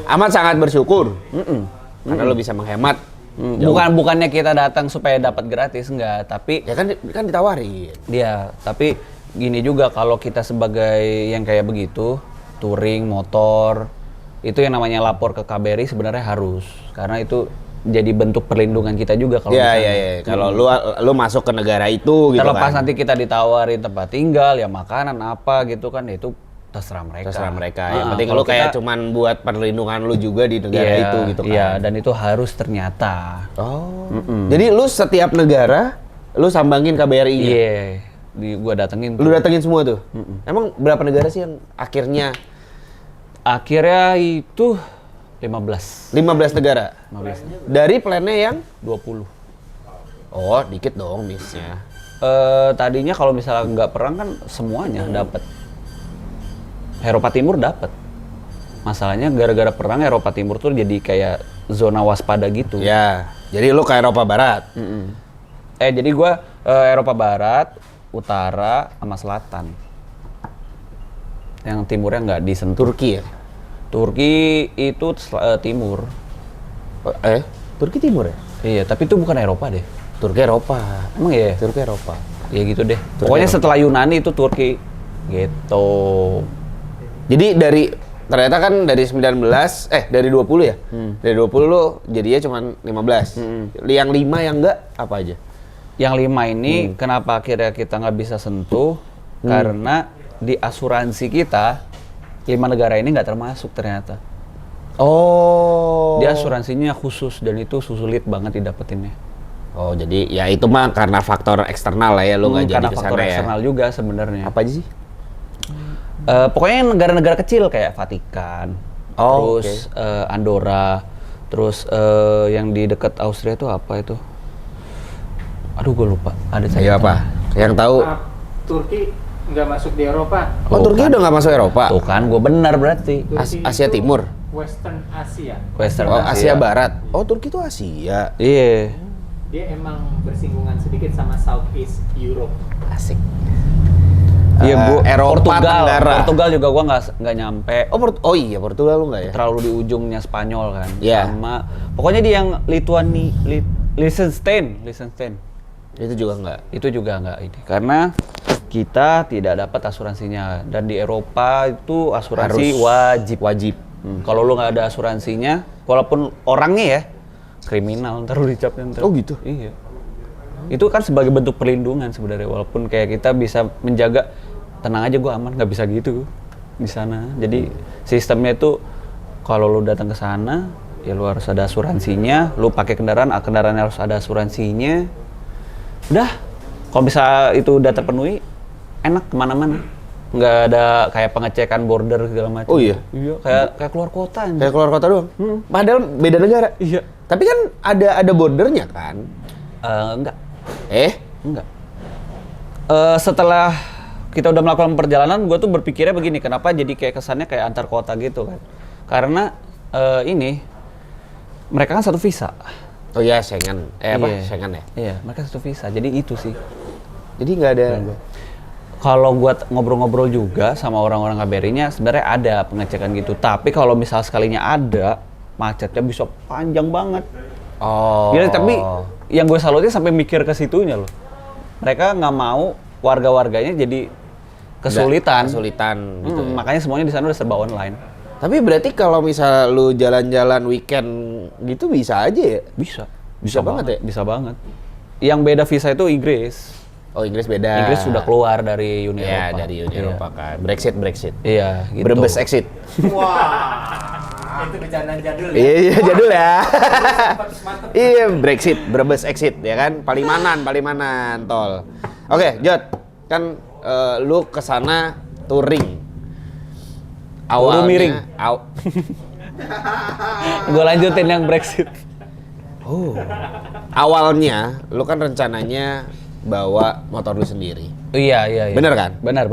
Amat sangat bersyukur. Karena lu bisa menghemat. Jauh. Bukannya kita datang supaya dapat gratis, enggak, tapi Ya kan ditawarin. dia, tapi gini juga kalau kita sebagai yang kayak begitu, touring, motor, itu yang namanya lapor ke KBRI sebenarnya harus. Karena itu jadi bentuk perlindungan kita juga kalau Iya, misalnya. iya, iya. Kalau lu masuk ke negara itu gitu Terlepas kan. nanti kita ditawarin tempat tinggal, ya makanan apa gitu kan, ya itu terserah mereka. Terserah mereka. Yang penting kalau lu kayak cuman buat perlindungan lu juga di negara iya, itu gitu kan. Iya, dan itu harus ternyata. Oh. Jadi lu setiap negara lu sambangin KBRI-nya. Iya, gua datengin tuh. Lu datengin semua tuh. Emang berapa negara sih yang akhirnya Akhirnya itu 15 negara? 15. Dari plannya yang 20. oh, dikit dong miss-nya. Tadinya kalau misalnya nggak perang kan semuanya dapat. Eropa Timur dapat. Masalahnya gara-gara perang Eropa Timur tuh jadi kayak zona waspada gitu. Ya. Jadi lu ke Eropa Barat. Jadi gua Eropa Barat, Utara, sama Selatan. Yang timurnya nggak disentuh. Turki ya? Turki itu timur. Turki Timur ya? Iya, tapi itu bukan Eropa deh. Turki Eropa. Emang iya? Turki Eropa. Ya gitu deh. Pokoknya setelah Yunani itu Turki. Gitu. Jadi ternyata kan dari 20 ya? Dari 20 lu jadinya cuma 15. Yang 5 yang enggak apa aja? Yang 5 ini kenapa akhirnya kita nggak bisa sentuh? Karena di asuransi kita 5 negara ini nggak termasuk ternyata. Oh. Dia asuransinya khusus dan itu sulit banget didapetinnya. Oh, jadi ya itu mah karena faktor eksternal lah ya lu nggak jadi Karena kesana faktor ya. eksternal juga sebenarnya. Apa aja sih? Pokoknya negara-negara kecil kayak Vatikan, Oh, terus Andorra, terus yang di dekat Austria itu apa itu? Aduh, gue lupa. Ada Ayo apa? Yang tahu? Turki nggak masuk di Eropa. Oh, Turki udah nggak masuk Eropa. Tuh kan, gue benar berarti. Turki Asia itu Timur. Western Asia. Western Oh, Asia Barat. Oh, Turki itu Asia. Iya. Dia emang bersinggungan sedikit sama Southeast Europe. Asik. Iya, Bu. Eropa Tenggara. Portugal juga gua nggak nyampe. Oh iya, Portugal lu nggak ya? Terlalu di ujungnya Spanyol kan. Iya. Sama pokoknya di yang Liechtenstein. Itu juga enggak. Itu juga nggak ini. Karena kita tidak dapat asuransinya. Dan di Eropa itu asuransi wajib. Wajib. Kalau lu nggak ada asuransinya, walaupun orangnya ya kriminal, ntar lu dicapnya ntar. Oh gitu? Iya. Itu kan sebagai bentuk perlindungan sebenarnya. Walaupun kayak kita bisa menjaga, tenang aja gue aman, nggak bisa gitu di sana. Jadi sistemnya itu kalau lu datang ke sana, ya lu harus ada asuransinya. Lu pakai kendaraan harus ada asuransinya. Udah, kalau bisa itu udah terpenuhi, enak kemana-mana. Nggak ada kayak pengecekan border segala macam. Oh iya? Iya, kayak keluar kota anjir. Kayak keluar kota doang? Padahal beda negara? Iya. Tapi kan ada bordernya kan? Enggak. Enggak. Setelah kita udah melakukan perjalanan, gue tuh berpikirnya begini, kenapa jadi kayak kesannya kayak antar kota gitu kan? Karena ini mereka kan satu visa. Oh iya, Schengen. Apa? Iya. Schengen ya? Iya, mereka satu visa. Jadi itu sih. Jadi nggak ada. Kalau gua ngobrol-ngobrol juga sama orang-orang KBRI-nya, sebenarnya ada pengecekan gitu. Tapi kalau misal sekalinya ada, macetnya bisa panjang banget. Oh. Gila, tapi yang gue salutnya sampai mikir ke situnya loh. Mereka nggak mau warga-warganya jadi kesulitan. Kesulitan gitu ya. Makanya semuanya di sana udah serba online. Tapi berarti kalau misal lu jalan-jalan weekend gitu bisa aja ya? Bisa banget ya? Bisa banget. Yang beda visa itu Inggris. Oh, Inggris beda. Inggris sudah keluar dari Uni Ya, Eropa. dari Uni Iya. Eropa kan. Brexit. Iya, gitu. Brebes exit. Wah, itu bercandaan jadul ya. Iya, jadul ya. Mantep. Iya, Brexit, Brebes exit ya kan. Palimanan tol. Oke, Jod. Kan lu kesana touring. Turu miring. Aw- Gue lanjutin yang Brexit. Oh. Awalnya lu kan rencananya bawa motor lu sendiri. Iya. Bener kan? Benar.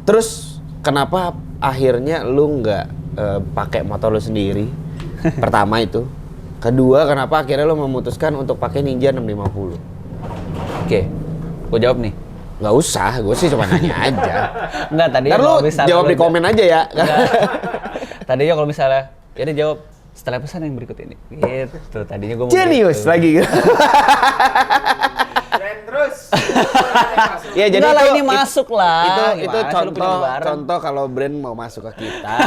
Terus kenapa akhirnya lu nggak pakai motor lu sendiri? Pertama itu. Kedua, kenapa akhirnya lu memutuskan untuk pakai Ninja 650? Oke, gue jawab nih. Nggak usah, gue sih cuma nanya aja. Enggak, tadi Ntar lu jawab di komen aja ya. Tadinya kalau misalnya, ya dia jawab setelah pesan yang berikut ini. Gitu, tadinya gue mau Genius gitu. lagi. Keren terus. Ya jadi Enggak lah, itu ini masuk lah. Itu Gimana sih lu punya barang? contoh kalau brand mau masuk ke kita.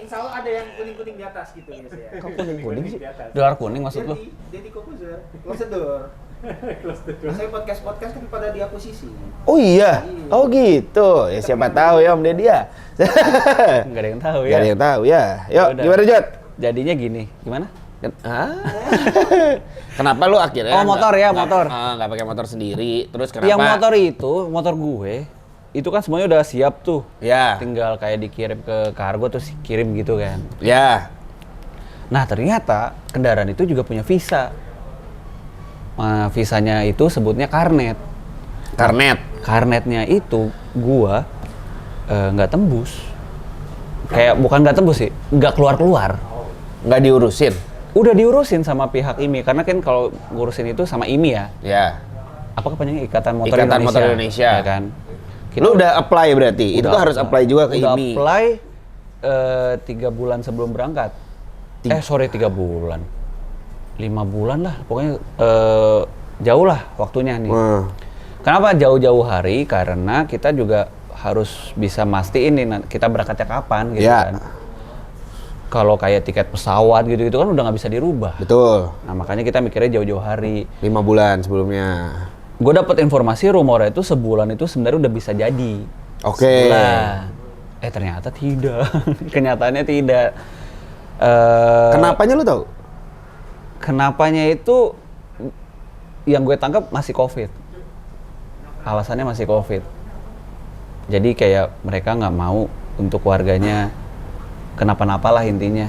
Insya Allah ada yang kuning-kuning di atas gitu biasanya. Kok kuning sih? Di atas. Dolar kuning maksud lu? Jadi Kokuzer, close the door. Saya podcast kan pada diakuisisi. Oh iya. Oh gitu. Ya siapa tahu ya Om Deddy ya. Enggak ada yang tahu ya. Gak ada yang tahu ya. Yuk, Yaudah. gimana Jod? Jadinya gini, gimana? Hah? Kenapa lu akhirnya Oh, motor ya, motor. Nggak pakai motor sendiri. Terus kenapa? Yang motor itu, motor gue, itu kan semuanya udah siap tuh. Ya. Tinggal kayak dikirim ke kargo terus kirim gitu kan. Ya. Nah ternyata kendaraan itu juga punya visa. Visanya itu sebutnya karnet. Karnetnya itu gua nggak tembus. Kayak bukan nggak tembus sih, nggak keluar. Nggak diurusin. Udah diurusin sama pihak IMI, karena kan kalau ngurusin itu sama IMI ya. Ya. Apa kepanjangannya Ikatan Motor Ikatan Indonesia. Motor Indonesia. Ya kan. Lu udah apply berarti? Itu Udah harus apply juga ke udah IMI. apply 3 bulan sebelum berangkat. 3 bulan. 5 bulan lah, pokoknya jauh lah waktunya nih. Kenapa jauh-jauh hari? Karena kita juga harus bisa mastiin nih kita berangkatnya kapan gitu Ya. kan. Kalau kayak tiket pesawat gitu-gitu kan udah nggak bisa dirubah. Betul. Nah makanya kita mikirnya jauh-jauh hari. 5 bulan sebelumnya. Gue dapet informasi rumornya itu sebulan itu sebenarnya udah bisa jadi. Oke. Sebulan. Ternyata tidak. Kenyataannya tidak. Kenapanya lu tahu? Kenapanya itu yang gue tangkap masih COVID. Alasannya masih COVID. Jadi kayak mereka nggak mau untuk warganya kenapa-napa lah intinya.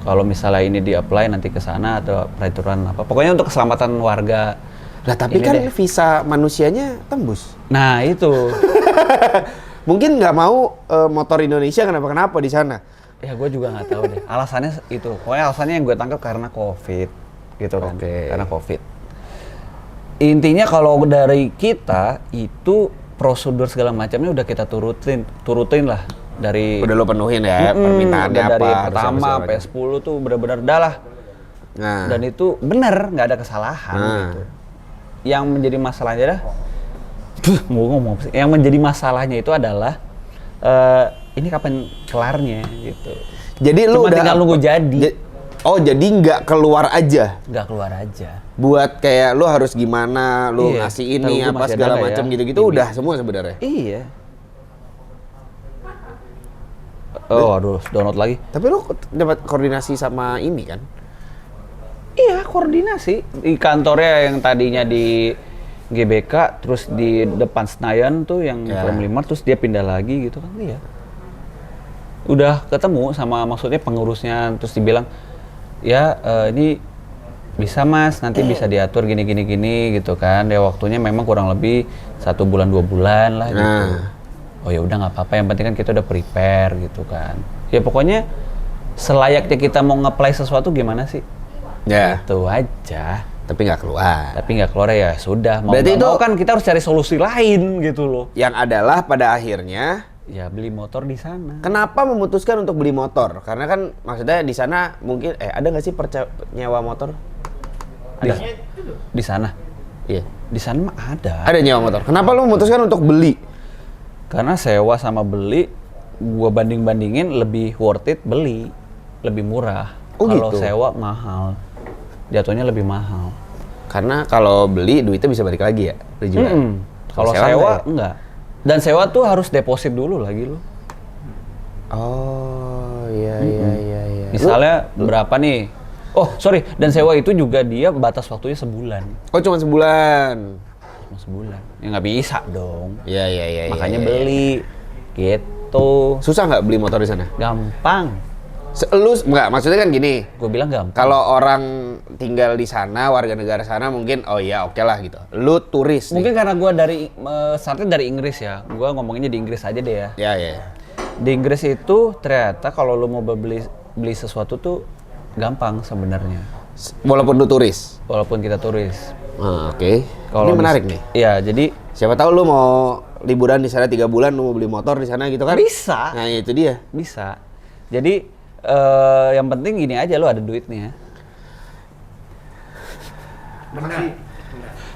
Kalau misalnya ini di-apply nanti ke sana atau peraturan apa. Pokoknya untuk keselamatan warga. Lah tapi Ini kan deh. visa manusianya tembus. Nah itu. Mungkin nggak mau motor Indonesia kenapa-kenapa di sana. Ya gue juga nggak tahu deh. Alasannya itu. Pokoknya alasannya yang gue tangkap karena COVID. Gitu kan. Oke. Karena COVID. Intinya kalau dari kita itu prosedur segala macamnya udah kita turutin lah. Dari Udah lu penuhin ya permintaannya udah apa. dari harus pertama apa, sampai 10 tuh benar-benar dah lah. Nah. Dan itu benar, nggak ada kesalahan Nah. gitu. yang menjadi masalahnya adalah mau ngomong apa sih? Yang menjadi masalahnya itu adalah ini kapan kelarnya gitu. Jadi lu Cuma udah tinggal nunggu jadi. Oh, jadi nggak keluar aja. Nggak keluar aja. Buat kayak lu harus gimana, lu Iya, ngasih ini tahu gua apa masih segala ada macam ya. gitu-gitu udah semua sebenarnya. Iya. Oh, aduh, download lagi. Tapi lu dapat koordinasi sama ini kan? Iya, koordinasi. Di kantornya yang tadinya di GBK, terus di depan Senayan tuh yang Ya. Promlimar, terus dia pindah lagi gitu kan. Iya. Udah ketemu sama maksudnya pengurusnya, terus dibilang, ya ini bisa mas, nanti bisa diatur gini gitu kan. Ya waktunya memang kurang lebih 1 bulan 2 bulan lah gitu. Nah. Oh ya udah nggak apa-apa, yang penting kan kita udah prepare gitu kan. Ya pokoknya selayaknya kita mau nge-play sesuatu gimana sih? Ya, Itu aja. tapi nggak keluar. Tapi nggak keluar ya sudah. Mau Berarti nggak mau itu- kan kita harus cari solusi lain gitu loh. Yang adalah pada akhirnya Ya beli motor di sana. kenapa memutuskan untuk beli motor? Karena kan maksudnya di sana mungkin ada nggak sih nyewa motor? Ada. Di sana. Iya. Di sana mah ada. Ada nyewa motor. Kenapa lu memutuskan untuk beli? Karena sewa sama beli, gua banding-bandingin lebih worth it beli, lebih murah. Oh, Kalau gitu? sewa mahal, jatuhnya lebih mahal. Karena kalau beli duitnya bisa balik lagi ya, dijual. Kalau sewa sewa enggak enggak. Dan sewa tuh harus deposit dulu lagi lo. Oh, iya. Misalnya berapa nih? Oh sorry, dan sewa itu juga dia batas waktunya sebulan. Oh, cuma sebulan. Cuma sebulan. Ya nggak bisa dong. Iya. Makanya iya. beli gitu. Susah nggak beli motor di sana? Gampang. Nggak, maksudnya kan gini. Gue bilang gampang. Kalau orang tinggal di sana, warga negara sana mungkin oh iya oke lah gitu. Lu turis nih. Mungkin karena gue startnya dari Inggris ya. Gue ngomonginnya di Inggris aja deh ya. Ya. Di Inggris itu ternyata kalau lu mau beli sesuatu tuh gampang sebenarnya. Walaupun lu turis. Walaupun kita turis. Oke. Ini menarik nih. Iya, jadi Siapa tahu lu mau liburan di sana 3 bulan, lu mau beli motor di sana gitu kan? Bisa. Nah, itu dia. bisa. Jadi yang penting gini aja, lu ada duitnya.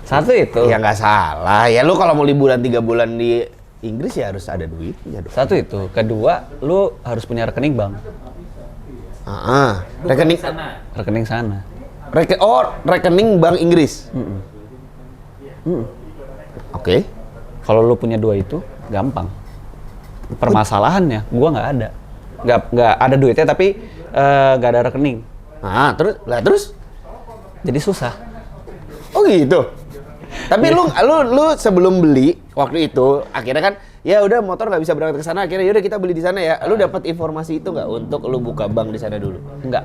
Satu itu. Ya nggak salah. Ya lu kalau mau liburan 3 bulan di Inggris ya harus ada duitnya dong. Satu itu. Kedua, lu harus punya rekening bank. Rekening sana. Rekening sana. rekening Bank Inggris. Oke. Kalau lu punya 2 itu, gampang. Permasalahannya, gua nggak ada. Nggak ada duitnya, tapi nggak ada rekening. Terus? Jadi susah. Oh gitu. Tapi lu sebelum beli waktu itu akhirnya kan ya udah motor nggak bisa berangkat ke sana, akhirnya yaudah kita beli di sana ya. Lu dapat informasi itu nggak untuk lu buka bank di sana dulu? Enggak.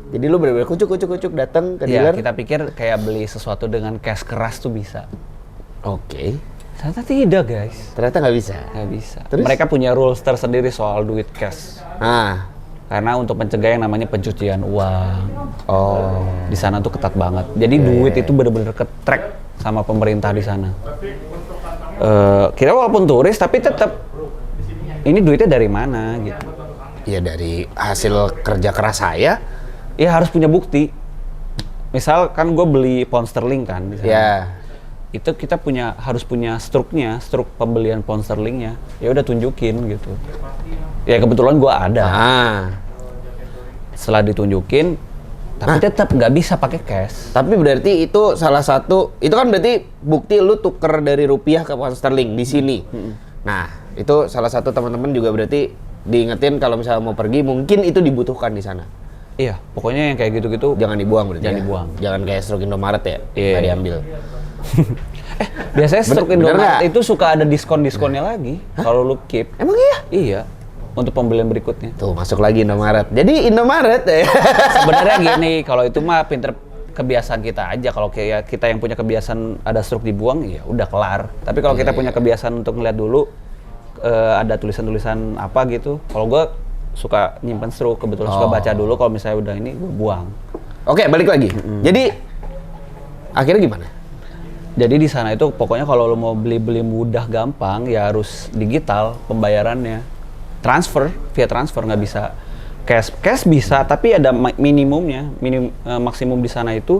Jadi lu bener-bener kucuk datang ke Ya, dealer. kita pikir kayak beli sesuatu dengan cash keras tuh bisa. Oke. Ternyata tidak, guys. Ternyata nggak bisa. Nggak bisa. Terus? Mereka punya rules tersendiri soal duit cash. Nah. Karena untuk mencegah yang namanya pencucian uang. Oh. Di sana tuh ketat banget. Jadi duit itu bener-bener ke-track sama pemerintah di sana. Kita walaupun turis tapi tetap ini duitnya dari mana gitu. Ya dari hasil kerja keras saya. Ya harus punya bukti. Misal kan gue beli pound sterling kan di sana. Ya. Itu kita harus punya struknya, struk pembelian pound sterlingnya. Ya udah tunjukin gitu. Ya kebetulan gue ada. Setelah ditunjukin, tapi tetap nggak bisa pakai cash. Tapi berarti itu salah satu, itu kan berarti bukti lu tuker dari rupiah ke pound sterling di sini. Nah, itu salah satu teman-teman juga berarti diingetin kalau misalnya mau pergi mungkin itu dibutuhkan di sana. Iya, pokoknya yang kayak gitu-gitu Jangan dibuang berarti. Jangan ya? dibuang. Jangan kayak struk Indomaret ya, Iya. nggak diambil. biasanya struk bener Indomaret nggak? itu suka ada diskon-diskonnya lagi kalau lu keep. Emang iya? Iya, untuk pembelian berikutnya. Tuh masuk lagi Indomaret. Jadi Indomaret ya. Sebenarnya gini, kalau itu mah pinter kebiasaan kita aja. Kalau kayak kita yang punya kebiasaan ada struk dibuang, ya udah kelar. Tapi kalau kita punya kebiasaan untuk ngeliat dulu ada tulisan-tulisan apa gitu. Kalau gue suka nyimpen struk, kebetulan suka baca dulu. Kalau misalnya udah ini, gue buang. Oke, balik lagi. Jadi akhirnya gimana? Jadi di sana itu pokoknya kalau lo mau beli mudah gampang ya harus digital pembayarannya. Via transfer nggak bisa cash. Cash bisa tapi ada minimumnya. Maksimum di sana itu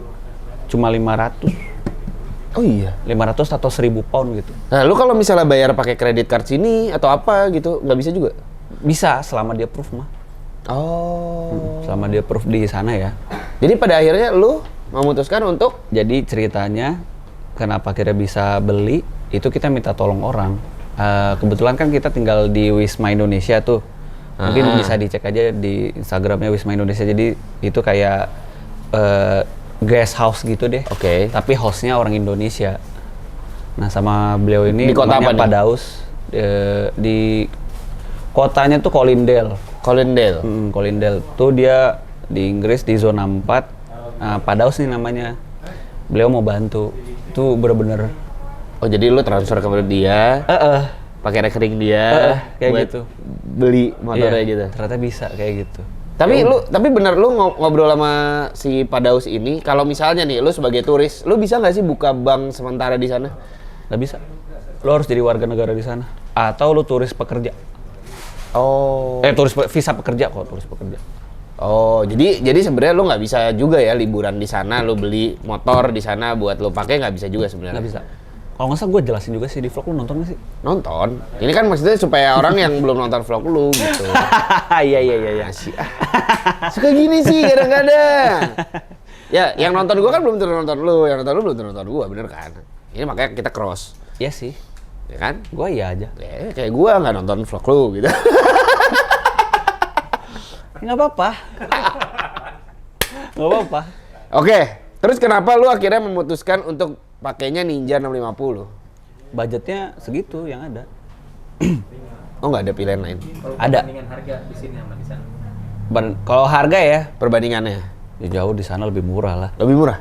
cuma 500. Oh iya. 500 atau 1.000 pound gitu. Nah, lu kalau misalnya bayar pakai kredit card sini atau apa gitu, nggak bisa juga? Bisa selama dia proof mah. Oh. Selama dia proof di sana ya. Jadi pada akhirnya lu memutuskan untuk Jadi ceritanya kenapa akhirnya bisa beli itu kita minta tolong orang. Kebetulan kan kita tinggal di Wisma Indonesia tuh. Mungkin bisa dicek aja di Instagramnya Wisma Indonesia. Jadi itu kayak guest house gitu deh. Oke. Tapi hostnya orang Indonesia. Nah sama beliau ini Di kota namanya apa Pak nih? Daus. Di kotanya tuh Colindale. Colindale. Colindale tuh dia di Inggris di zona 4. Nah, Pak Daus nih namanya. Beliau mau bantu. Itu bener-bener Oh jadi lu transfer ke dia, pakai rekening dia, kayak buat gitu. beli motornya Iya, gitu. ternyata bisa kayak gitu. Tapi bener lu ngobrol sama si Pak Daus ini, kalau misalnya nih lu sebagai turis, lu bisa nggak sih buka bank sementara di sana? Nggak bisa. Lo harus jadi warga negara di sana. Atau lo turis pekerja. Oh. Visa pekerja kok, turis pekerja. Oh, jadi sebenarnya lu nggak bisa juga ya liburan di sana, lu beli motor di sana buat lu pakai nggak bisa juga sebenarnya. Nggak bisa. Kalau nggak salah gue jelasin juga sih di vlog, lu nonton nggak sih? Nonton. Ini kan maksudnya supaya orang yang belum nonton vlog lu gitu. Iya. Asik. Suka gini sih kadang-kadang. Ya, yang nonton gua kan belum tentu nonton lu, yang nonton lu belum tentu nonton gua, bener kan? Ini makanya kita cross, Iya sih. ya kan? Gue iya aja. Ya, kayak gua nggak nonton vlog lu gitu. Nggak apa-apa. Nggak apa-apa. Oke, terus kenapa lu akhirnya memutuskan untuk pakainya Ninja 650? Budgetnya segitu yang ada. Oh, nggak ada pilihan lain? Kalau Ada. perbandingan harga di sini sama di sana. Kalau harga ya, Perbandingannya ya jauh di sana lebih murah lah. lebih murah?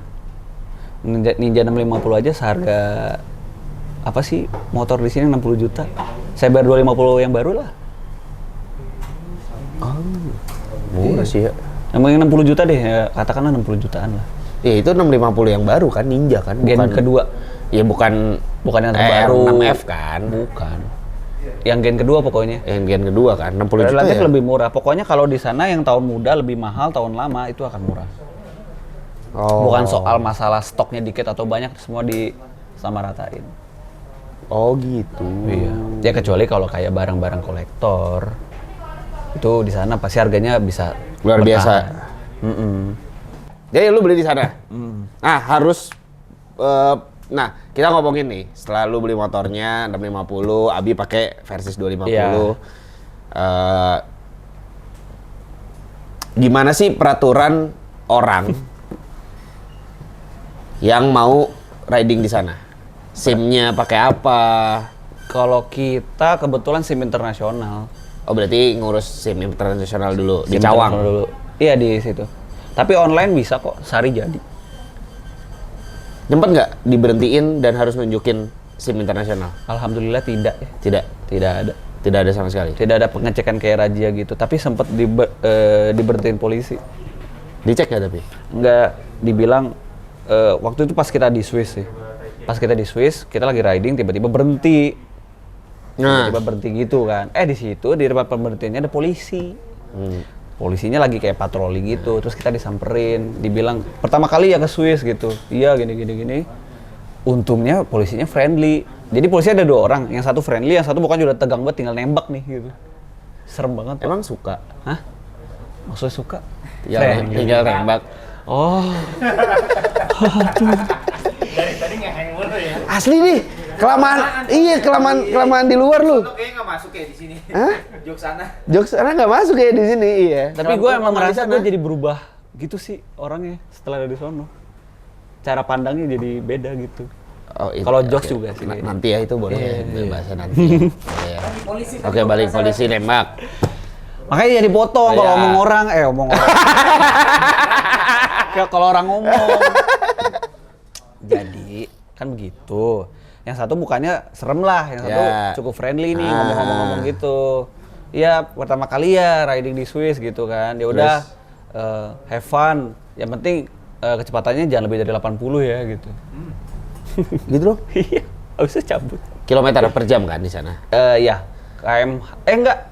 Ninja 650 aja seharga apa sih motor di sini 60 juta. Saya bayar 250 yang baru lah. Murah sih ya. Yang 60 juta deh, ya, katakanlah 60 jutaan lah. Ya itu 650 yang baru kan, Ninja kan? Gen kedua. Ya bukan Bukan yang terbaru. 6F kan? Bukan. Yang gen kedua pokoknya. Yang gen kedua kan, 60 juta Relatif ya? lebih murah. Pokoknya kalau di sana yang tahun muda lebih mahal, tahun lama itu akan murah. Oh. Bukan soal masalah stoknya dikit atau banyak, semua disamaratain. Oh gitu. Iya. Ya kecuali kalau kayak barang-barang kolektor. Itu di sana pasti harganya bisa Luar biasa. bertahan. Jadi lu beli di sana. Nah, harus nah, kita ngomongin nih, setelah lu beli motornya 650, Abi pakai Versys 250. Iya. Gimana sih peraturan orang yang mau riding di sana? SIM-nya pakai apa? Kalau kita kebetulan SIM internasional. Oh, berarti ngurus SIM internasional dulu di SIM Cawang. internasional dulu. Iya di situ. Tapi online bisa kok, sehari jadi. Nyempet nggak diberhentiin dan harus nunjukin SIM internasional? Alhamdulillah tidak ya. Tidak. Tidak ada. Tidak ada sama sekali. Tidak ada pengecekan kayak razia gitu. Tapi sempat diberhentiin polisi. Dicek nggak tapi? Nggak, dibilang waktu itu pas kita di Swiss sih. Pas kita di Swiss, kita lagi riding tiba-tiba berhenti. Nah. Tiba-tiba berhenti gitu kan. Di situ di tempat pemberhentiannya ada polisi. Polisinya lagi kayak patroli gitu, terus kita disamperin, dibilang pertama kali ya ke Swiss gitu. Iya gini. Untungnya polisinya friendly. Jadi polisinya ada 2 orang, yang satu friendly, yang satu bukan udah tegang banget tinggal nembak nih gitu. Serem banget. Pak. Emang suka? Hah? Maksudnya suka? Tinggal tembak. Oh. Dari tadi ngeheng mulu ya. Asli nih, kelamaan di luar lu. Kayaknya nggak masuk ya di sini. Hah? Jok sana. Jokes karena nggak masuk ya di sini, iya. Tapi gue emang Kelamaan di merasa sana. gue jadi berubah gitu sih orangnya setelah dari sono. Cara pandangnya jadi beda gitu. Oh, itu. Kalau jokes Oke. juga sih. Nanti ya itu boleh Iya. bahasa nanti. Iya. Polisi. Oke, balik polisi nembak. Makanya jadi potong kalau Iya. omong orang, Kayak kalau orang ngomong. Jadi kan begitu. Yang satu mukanya serem lah, yang satu Ya. cukup friendly nih ngomong-ngomong gitu. Iya pertama kali ya riding di Swiss gitu kan. Ya udah have fun. Yang penting kecepatannya jangan lebih dari 80 ya gitu. Gitu loh. Iya, habisnya cabut. Kilometer per jam kan di sana. Ya, enggak.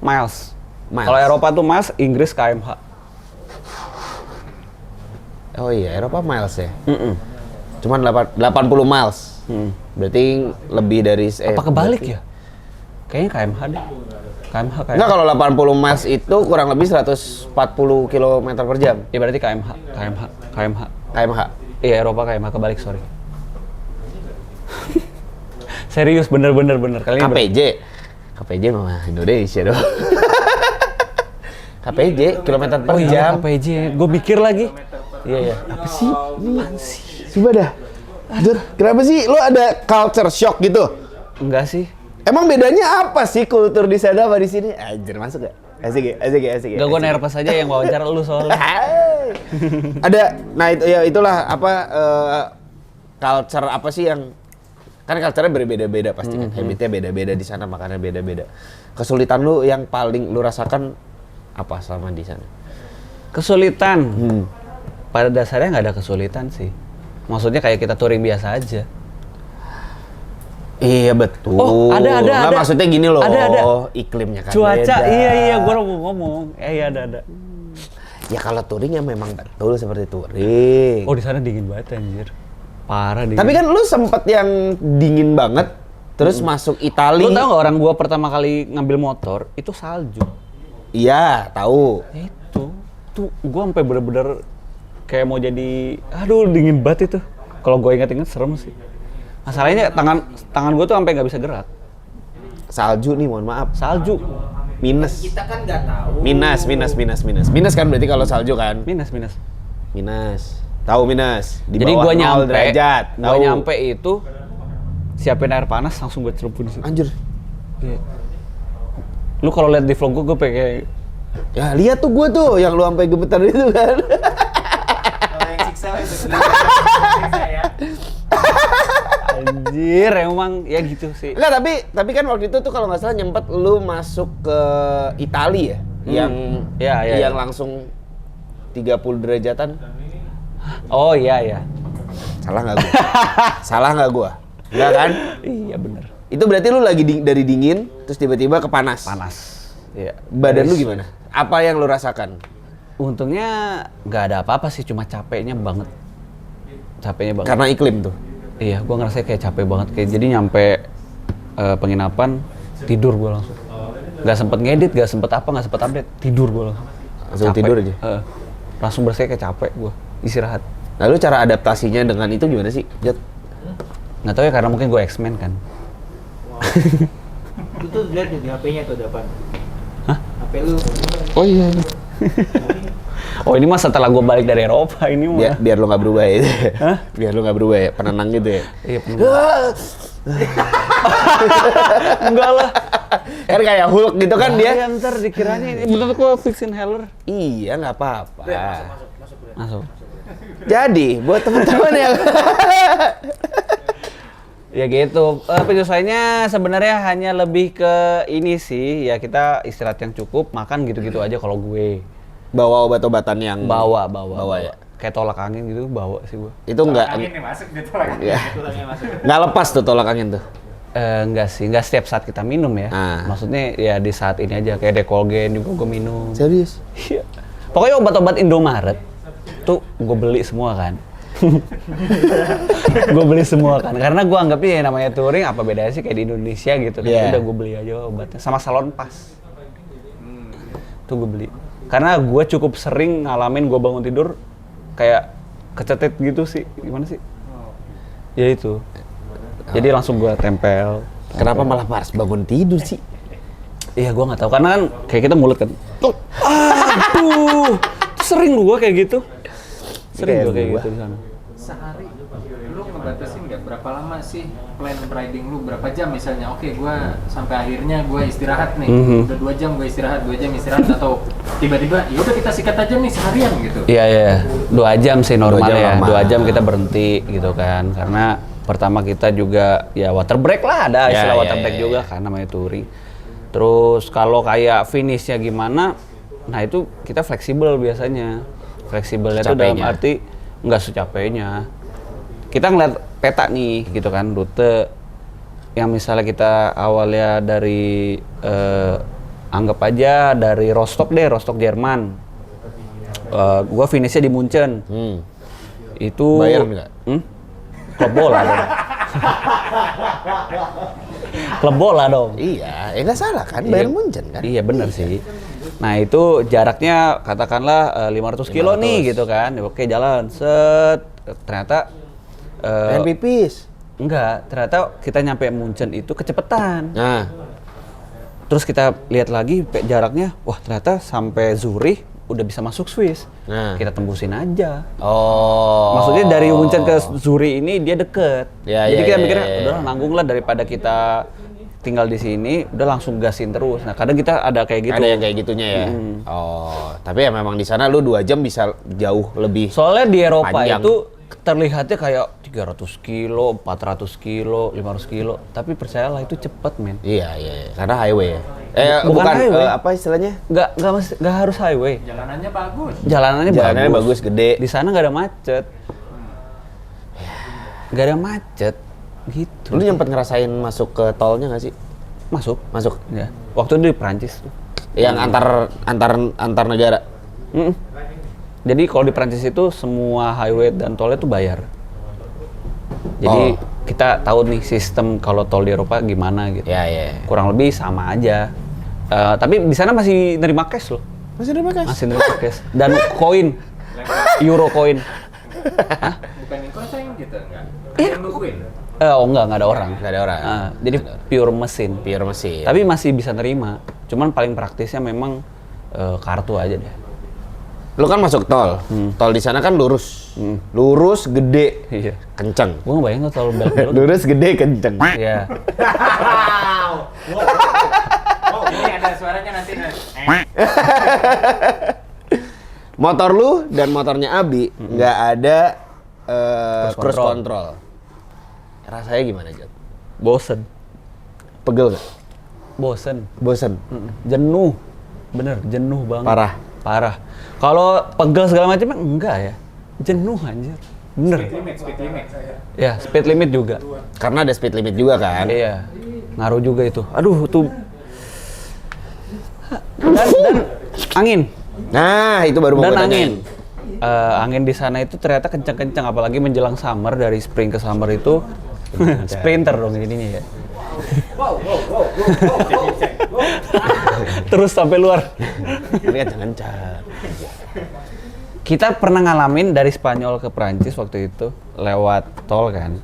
Miles. Miles. Kalau Eropa tuh miles, Inggris kmh. Oh iya, Eropa miles ya. Cuman 80 miles. Berarti lebih dari Apa kebalik ya? Kayaknya KMH deh. KMH. Enggak, kalau 80 miles itu kurang lebih 140 km per jam. Ya berarti KMH. KMH. Iya, Eropa KMH kebalik, sorry. Serius, bener. Kali ini KPJ. KPJ mah Indonesia dong. KPJ kilometer per Oh iya, jam. KPJ. Gue mikir lagi. Iya. Apa sih? Apaan sih? Coba dah. Jod, kenapa sih lo ada culture shock gitu? Enggak sih. Emang bedanya apa sih kultur di sana sama di sini? Anjir, masuk gak? Asik ya. Enggak, gue nervous aja yang wawancara lu soalnya. Ada, nah itu ya itulah apa culture apa sih yang kan culture-nya berbeda-beda pasti kan, habitnya beda-beda di sana, makannya beda-beda. Kesulitan lu yang paling lu rasakan apa selama di sana? Kesulitan? Pada dasarnya nggak ada kesulitan sih. Maksudnya kayak kita touring biasa aja. Iya betul. Oh, ada. Nggak, maksudnya gini loh, Ada. iklimnya kan Cuaca, beda. iya, gue mau ngomong. Iya, ada. Ya kalau touring ya memang betul seperti touring. Oh, di sana dingin banget anjir. Parah dingin. Tapi kan lu sempet yang dingin banget, terus masuk Itali. Lu tau nggak orang gua pertama kali ngambil motor itu salju. Iya, tahu. Itu tuh gua sampai bener-bener kayak mau jadi, aduh dingin banget itu. Kalau gua inget-inget serem sih. Masalahnya tangan gua tuh sampai nggak bisa gerak. Salju nih, mohon maaf. Salju. Minus. Kita kan nggak tahu. Minus. Minus kan berarti kalau salju kan? Minus. Minus. Tahu minus. Di Jadi bawah gua 0 nyampe, derajat. gua Tahu. nyampe itu siapin air panas langsung gua celupin di situ. Anjir. Iya. Lu kalau lihat di vlog gua pengen Ya lihat tuh gua tuh yang lu sampai gemetar itu kan. Kalau yang siksa itu siksa ya. anjir emang ya gitu sih. Enggak, tapi kan waktu itu tuh kalau nggak salah nyempet lu masuk ke Italia ya, Iya. yang langsung 30 derajatan. Oh iya. Salah nggak gua? Enggak kan? Iya bener. Itu berarti lu lagi dari dingin terus tiba-tiba ke panas. Panas. Iya. Badan lu gimana? Apa yang lu rasakan? Untungnya nggak ada apa-apa sih, cuma capeknya banget. Karena iklim tuh. Iya, gua ngerasa kayak capek banget. Kayak jadi nyampe penginapan tidur gua langsung. Nggak sempet ngedit, nggak sempet update, tidur gua langsung. Langsung Capek. tidur aja? Langsung bersih kayak capek gua, istirahat. Lalu cara adaptasinya dengan itu gimana sih, Jod? Nggak tahu ya, karena mungkin gua X-Men kan. Itu tuh lihat di HP-nya tuh depan. Hah? HP lu. Oh iya. Oh ini mah setelah gua balik dari Eropa ini mah. Biar lu nggak berubah ya. Hah? Biar lu nggak berubah ya, penenang gitu ya. Iya enggak lah. Kan kayak Hulk gitu kan dia. Ya ntar dikiranya ini bener kok fixin Heller. Iya, nggak apa-apa. Masuk. Jadi buat teman-teman yang Ya gitu, penyelesaiannya sebenarnya hanya lebih ke ini sih, ya kita istirahat yang cukup, makan gitu-gitu aja kalau gue. bawa obat-obatan yang Bawa ya. Kayak tolak angin gitu bawa sih gue. Itu enggak Angin nih masuk gitu lagi. ya. Tulangnya masuk. Nggak lepas tuh tolak angin tuh. Enggak sih, enggak setiap saat kita minum ya. Ah. Maksudnya ya di saat ini aja, kayak Decolgen juga gue minum. Serius? Iya. Pokoknya obat-obat Indomaret tuh gue beli semua kan. Gue beli semua kan, karena gue anggapnya ya namanya touring apa bedanya sih kayak di Indonesia gitu kan. Yeah. Udah gue beli aja obatnya, sama salon pas. Tuh gue beli. Karena gue cukup sering ngalamin gue bangun tidur kayak kecetit gitu sih, gimana sih? Ya itu. Jadi langsung gue tempel. Kenapa malah pas bangun tidur sih? Iya gue nggak tahu, karena kan kayak kita mulut kan. Aduh, sering gue kayak gitu. Sering gue kayak gitu di sana. Sehari lu ngebatasin nggak berapa lama sih plan riding lu, berapa jam misalnya? Oke, gua sampai akhirnya gua istirahat nih. Udah 2 jam gua istirahat, 2 jam istirahat atau tiba-tiba ya udah kita sikat aja nih seharian gitu. Iya. 2 jam sih normal 2 jam ya. normal. 2 jam kita berhenti gitu kan. Karena pertama kita juga ya water break lah, ada Ya, istilah ya, water ya, break ya. juga kan namanya touring. Terus kalau kayak finishnya gimana? Nah itu kita fleksibel biasanya. Fleksibelnya itu dalam Capeknya. arti nggak secapeknya. Kita ngeliat peta nih gitu kan, rute yang misalnya kita awalnya dari anggap aja dari Rostock Jerman. Gua finishnya di Munchen. Itu Bayar nggak? Klub bola dong. Klub bola dong. Iya, nggak salah kan, Bayern Munchen kan? Iya benar sih. Nah itu jaraknya katakanlah 500 kilo 500. nih gitu kan. Oke jalan, set. Ternyata Pengen pipis. enggak, ternyata kita nyampe Munchen itu kecepatan. Nah, Terus kita lihat lagi jaraknya, wah ternyata sampai Zurich udah bisa masuk Swiss. Nah. Kita tembusin aja. oh. Maksudnya dari Munchen ke Zurich ini dia deket. Ya, Jadi ya, kita ya, mikirnya ya, ya. udah nanggung lah daripada kita tinggal di sini, udah langsung gasin terus. Nah kadang kita ada kayak gitu. Ada yang kayak gitunya ya. Oh, tapi ya memang di sana lu 2 jam bisa jauh lebih. Soalnya di Eropa Panjang. itu terlihatnya kayak 300 kilo, 400 kilo, 500 kilo. Tapi percayalah itu cepet men. Iya, karena highway ya. Bukan highway. Apa istilahnya? Nggak harus highway. Jalanannya bagus. Jalanannya bagus, gede. Di sana nggak ada macet. Nggak ada macet. Gitu. Lu nyempet ngerasain masuk ke tolnya nggak sih? Masuk. Masuk. Ya. Waktu itu di Prancis tuh. Yang antar negara. Mm-mm. Jadi kalau di Prancis itu semua highway dan tolnya tuh bayar. Jadi kita tahu nih sistem kalau tol di Eropa gimana gitu. Ya. Kurang lebih sama aja. Tapi di sana masih nerima cash loh. Masih ada makas. Masih nerima cash. Dan koin, euro koin. Bukan yang kosain gitu enggak. Yang nungguin. Nggak ada orang. Nggak ada orang. Jadi pure mesin. Pure mesin. Tapi masih bisa nerima. Cuman paling praktisnya memang kartu aja deh. Lu kan masuk tol. Tol di sana kan lurus. Lurus, gede, Iya. kenceng. Gue nggak bayang tuh terlalu belok-belok. Lurus, gede, kenceng. Iya. Oh, ini ada suaranya nanti. Motor lu dan motornya Abi nggak ada cruise control. Rasanya gimana, Jod? Bosen. Pegel nggak? Bosen. Bosen? Jenuh. Bener, jenuh banget. Parah? Kalau pegel segala macam enggak ya. Jenuh anjir. Bener. Speed limit. Ya, speed limit juga. Karena ada speed limit juga kan? Iya. Ngaruh juga itu. Aduh, tuh. Dan angin. Nah, itu baru mau Dan gue angin. tanyain. Angin di sana itu ternyata kencang-kencang, apalagi menjelang summer, dari spring ke summer itu sprinter dong jadinya ya. Terus sampai luar. Ini kencang-kencang. Kita pernah ngalamin dari Spanyol ke Prancis waktu itu lewat tol kan.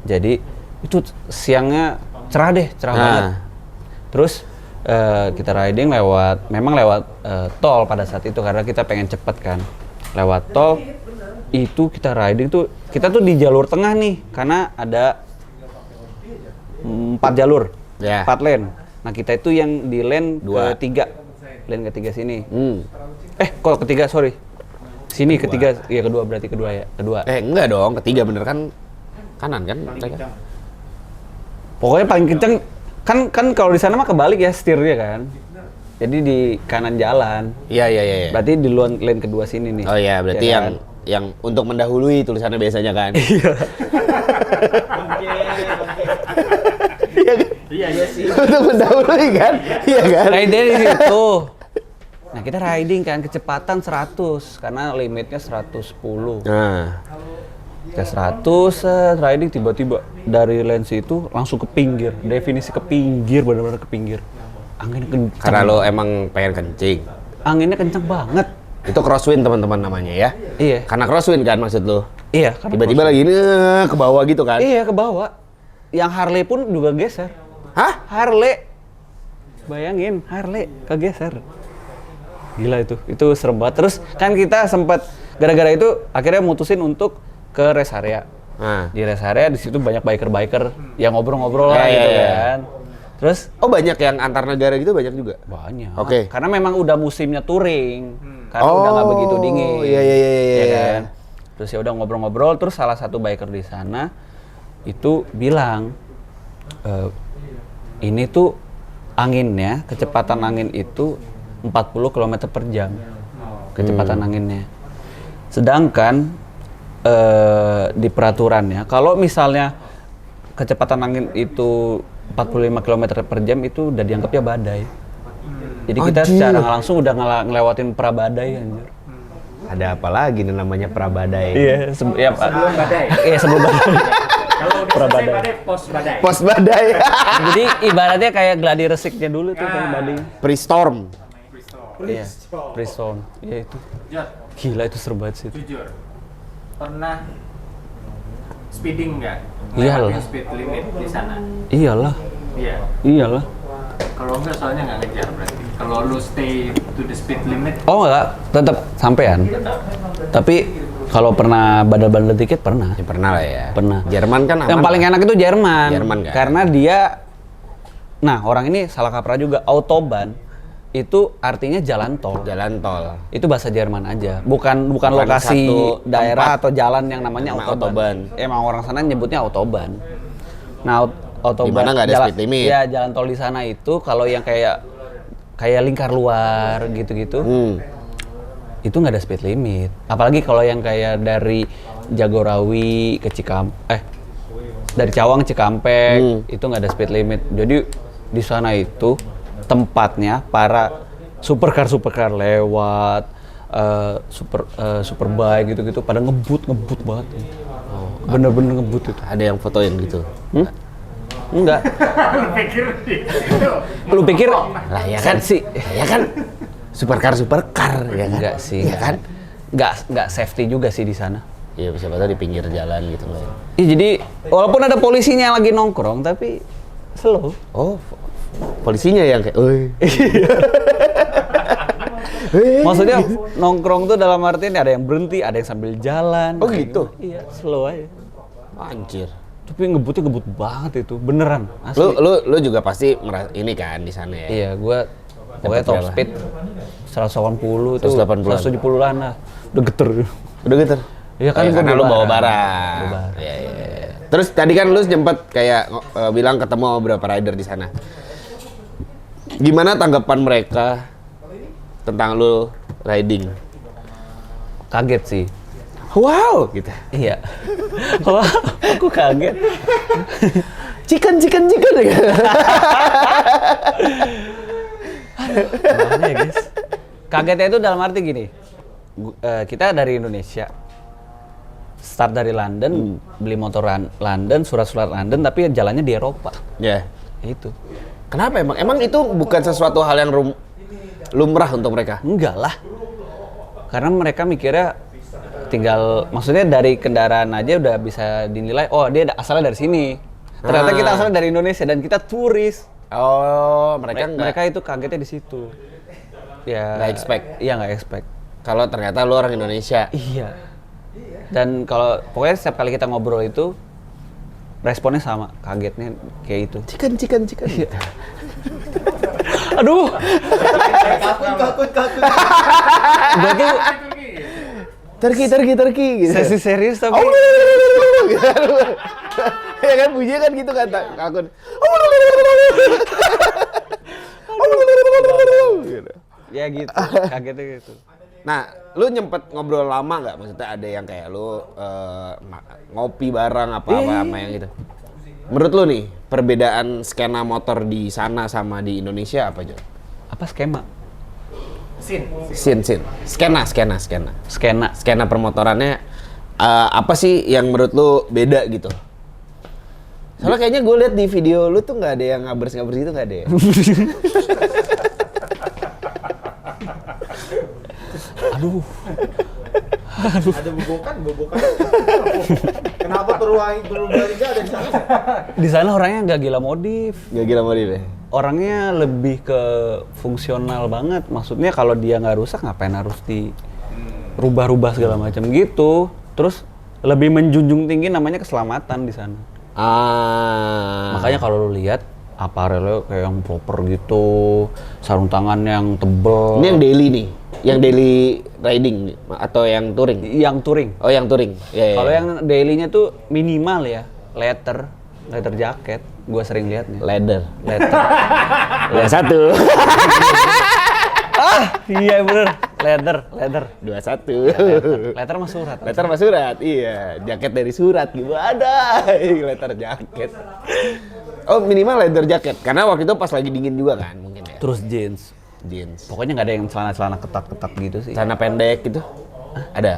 Jadi itu siangnya cerah banget. Terus kita riding memang lewat tol pada saat itu karena kita pengen cepet kan. Lewat tol itu kita riding tuh, kita tuh di jalur tengah nih karena ada 4 jalur, Ya. 4 lane. Nah kita itu yang di lane Dua. ketiga, lane ketiga sini. Kok ketiga, sorry. Sini ketiga, iya kedua berarti kedua ya, kedua. Enggak dong, ketiga bener kan kanan kan? Pokoknya paling kenceng kan kalau di sana mah kebalik ya setirnya kan. Jadi di kanan jalan. Iya. Berarti di luar lane kedua sini nih. Oh iya, berarti Ya yang untuk mendahului tulisannya biasanya kan? Iya sih. Untuk mendahului kan? Iya kan? Riding di situ. Nah, kita riding kan kecepatan 100 karena limitnya 110. Nah, Ke 100 riding tiba-tiba dari lane itu langsung ke pinggir. Definisi ke pinggir, benar-benar ke pinggir. Anginnya kencang. karena lo emang pengen kencing. Anginnya kencang banget. Itu crosswind teman-teman namanya ya? Iya. Karena crosswind kan maksud lo? Iya, karena Tiba-tiba lagi ini ke bawah gitu kan? Iya, ke bawah. Yang Harley pun juga geser. Hah? Harley. Bayangin, Harley kegeser. Gila itu serem banget. Terus kan kita sempat gara-gara itu akhirnya mutusin untuk ke rest area. Nah. Di rest area di situ banyak biker-biker yang ngobrol-ngobrol lah Iya, gitu iya. kan. Terus Oh banyak yang antar negara gitu banyak juga? banyak. Oke. Karena memang udah musimnya touring. Karena udah nggak begitu dingin. Iya. Ya kan? Terus ya udah ngobrol-ngobrol, terus salah satu biker di sana itu bilang ini tuh anginnya, kecepatan angin itu 40 km per jam. Kecepatan anginnya. Sedangkan di peraturannya kalau misalnya kecepatan angin itu 45 km per jam itu udah dianggapnya badai. Jadi kita Anjir. secara nggak langsung udah ngelewatin pra badai anjir. Ada apa lagi nih namanya Prabadai? Iya, Sebelum badai. Iya, sebelum badai. Kalau udah selesai badai, pos badai. Pos badai. Jadi ibaratnya kayak gladi resiknya dulu tuh kayak badai. Pre-storm. Iya, Prison. Iya itu. Jod, Gila itu seru banget sih. jujur. Pernah speeding nggak? Iyalah. Ngelewatin speed limit di sana. Iyalah, Iya. iyalah. Kalau enggak soalnya nggak ngejar berarti. Kalau lu stay to the speed limit, Oh enggak, tetap sampean. tetap. Tapi kalau pernah bandel-bandel dikit pernah. Ya pernah lah ya. Pernah. Jerman kan aman. Yang paling lah. enak itu Jerman. Jerman kan? Karena dia, nah orang ini salah kaprah juga. Autobahn itu artinya jalan tol. Jalan tol. Itu bahasa Jerman aja. Bukan Bukan lokasi satu daerah tempat. atau jalan yang namanya Nama autobahn. Emang orang sana nyebutnya autobahn. Nah, autobahn Dimana nggak ada jalan- speed limit. Ya, jalan tol di sana itu kalau yang kayak lingkar luar gitu-gitu. Itu nggak ada speed limit. Apalagi kalau yang kayak dari Jagorawi ke dari Cawang Cikampek itu nggak ada speed limit. Jadi di sana itu tempatnya para supercar lewat, superbike gitu-gitu pada ngebut banget. Bener-bener ngebut itu. Ada yang fotoin gitu. Enggak. Lu pikir itu? Lu pikir Lah ya kan sih? Ya kan. Supercar ya kan. Enggak sih. Ya kan. Enggak safety juga sih di sana. Iya bisa tahu di pinggir jalan gitu loh. Iya, jadi walaupun ada polisinya yang lagi nongkrong tapi slow. Oh, polisinya yang kayak, oi. Maksudnya nongkrong tuh dalam artian ada yang berhenti, ada yang sambil jalan. Oh, gitu? Iya, slow aja. Anjir. Tapi ngebutnya ngebut banget itu, beneran. Asli. Lu juga pasti ini kan di sana ya. Iya, gua pokoknya Dapat top berapa? speed 180 itu 180-an. 170-an lah. Udah geter. Udah gitu. Iya kan, Oh, gua karena lu bawa Bawa barang. barang. Iya, iya. Terus tadi kan lu sempet kayak bilang ketemu sama beberapa rider di sana. Gimana tanggapan mereka tentang lu riding? Kaget sih. Wow, gitu. Iya. Wah, aku kaget. Chicken. Makanya guys. Kagetnya itu dalam arti gini. Kita dari Indonesia. Start dari London, beli motor London, surat-surat London, tapi jalannya di Eropa. Ya. Itu. Kenapa emang? Emang itu bukan sesuatu hal yang lumrah untuk mereka? Enggak lah. Karena mereka mikirnya tinggal, maksudnya dari kendaraan aja udah bisa dinilai, oh dia asalnya dari sini. Ternyata kita asalnya dari Indonesia dan kita turis. Oh, mereka enggak. Mereka itu kagetnya di situ. Ya. Nggak expect. Iya, nggak expect. Kalau ternyata lu orang Indonesia. Iya. Dan kalau pokoknya setiap kali kita ngobrol itu responnya sama, kagetnya kayak itu. Chicken. Aduh, Takut. berarti Turki gitu. sesi serius tapi Ya kan bunyinya kan gitu kan akun. Gitu. ya gitu, kagetnya gitu. Nah, lu nyempet ngobrol lama nggak? Maksudnya ada yang kayak lu ngopi bareng apa yang gitu. Menurut lu nih, perbedaan skena motor di sana sama di Indonesia apa, Jo? Apa skema? Scene. Skena. Skena. Permotorannya apa sih yang menurut lu beda gitu? Soalnya kayaknya gue lihat di video lu tuh nggak ada yang ngabers gitu, nggak ada ya? Aduh. Ada bobokan. Kenapa berubah liga ada di sana? Di sana orangnya nggak gila modif. Gak gila mau deh. Orangnya lebih ke fungsional banget. Maksudnya kalau dia nggak rusak ngapain harus di rubah-rubah segala macam gitu. Terus lebih menjunjung tinggi namanya keselamatan di sana. Makanya kalau lu lihat aparelnya kayak yang proper gitu, sarung tangan yang tebel. Ini yang daily nih, yang daily riding atau yang touring? Yang touring. Oh, yang touring. Ya, Kalau yang dailynya tuh minimal ya, leather jacket. Gua sering lihat nih. leather. Leather. Ya satu. Iya bener. Leather. 21. Leather mah surat. Letter sama surat, iya. Jaket dari surat gimana? Letter jaket. Oh, minimal leather jaket. Karena waktu itu pas lagi dingin juga kan mungkin ya. Terus jeans. Jeans. Pokoknya nggak ada yang celana-celana ketat-ketat gitu sih. Celana pendek gitu. Ada.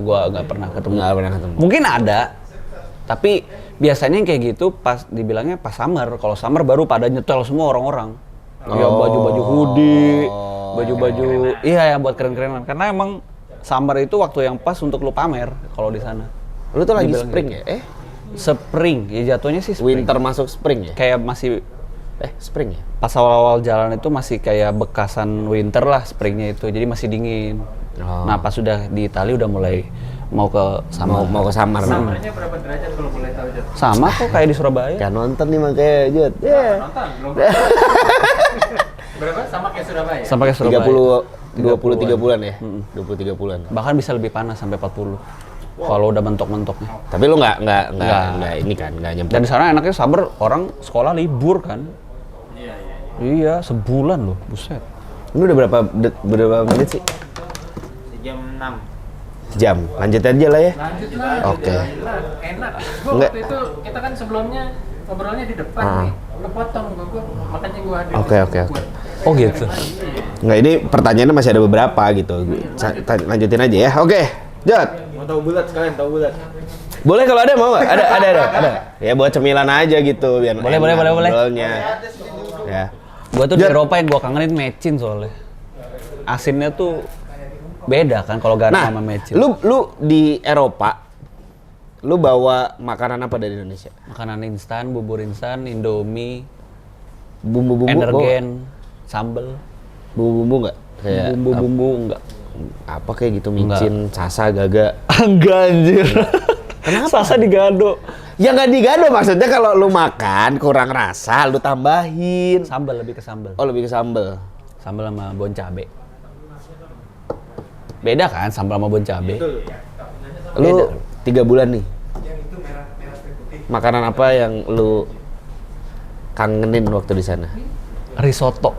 Gua nggak pernah ketemu. Nggak pernah ketemu. Mungkin ada, tapi biasanya yang kayak gitu pas dibilangnya pas summer. Kalau summer baru pada nyetel semua orang-orang. Ya baju-baju hoodie, baju-baju iya yang buat keren-kerenan. Karena emang summer itu waktu yang pas untuk lu pamer kalau di sana. Lu tuh lagi Dibilang spring gitu. ya? Spring, ya jatuhnya sih spring. Winter masuk spring ya? Kayak masih Spring ya? pas awal-awal jalan itu masih kayak bekasan winter lah springnya itu, jadi masih dingin. Oh. Nah pas sudah di Itali udah mulai mau ke summer. Mau ke summer. Summernya berapa derajat kalau boleh tahu, Jod? Sama kok kayak di Surabaya. Kan nonton nih makanya, Jod. Nonton belum? Berapa? Sama kayak Surabaya? Sampai ke Surabaya. 23 bulan ya? 23 bulan. Bahkan bisa lebih panas sampai 40. Kalau udah mentok-mentoknya. Tapi lu nggak Nggak. ini kan, nggak nyempet. Dan di sana enaknya summer orang sekolah libur kan. Iya, sebulan loh, buset. Ini udah berapa menit sih? Jam 6. Jam. Lanjut aja lah ya. Lanjut lah. Oke. Enak. Gua Nggak. waktu itu kita kan sebelumnya ngobrolnya di depan nih. Kepotong gua makanya gua hadir. Oke. Oh gitu. Nggak, ini pertanyaannya masih ada beberapa gitu. Lanjutin aja ya. Oke, Jod. Mau tahu bulat sekalian, tahu bulat. Boleh kalau ada mau nggak? Ada. Ya buat cemilan aja gitu biar Boleh, enak boleh. ngobrolnya. Ya. Gua tuh di Jod. Eropa yang gua kangenin mecin soalnya. Asinnya tuh beda kan kalau garam Nah, sama mecin. lu di Eropa, lu bawa makanan apa dari Indonesia? Makanan instan, bubur instan, Indomie, Bumbu-bumbu? energen, sambel, Bumbu-bumbu nggak? Kayak bumbu-bumbu enggak. apa kayak gitu, micin, sasa, gaga? Enggak anjir. Kenapa? Sasa digado. Ya nggak digado, maksudnya kalau lu makan kurang rasa, lu tambahin. Sambal, lebih ke sambal. Oh, lebih ke sambel. Sambal sama bon cabe. Beda kan sambal sama bon cabe? Lu 3 bulan nih. Makanan apa yang lu kangenin waktu di sana? Risotto.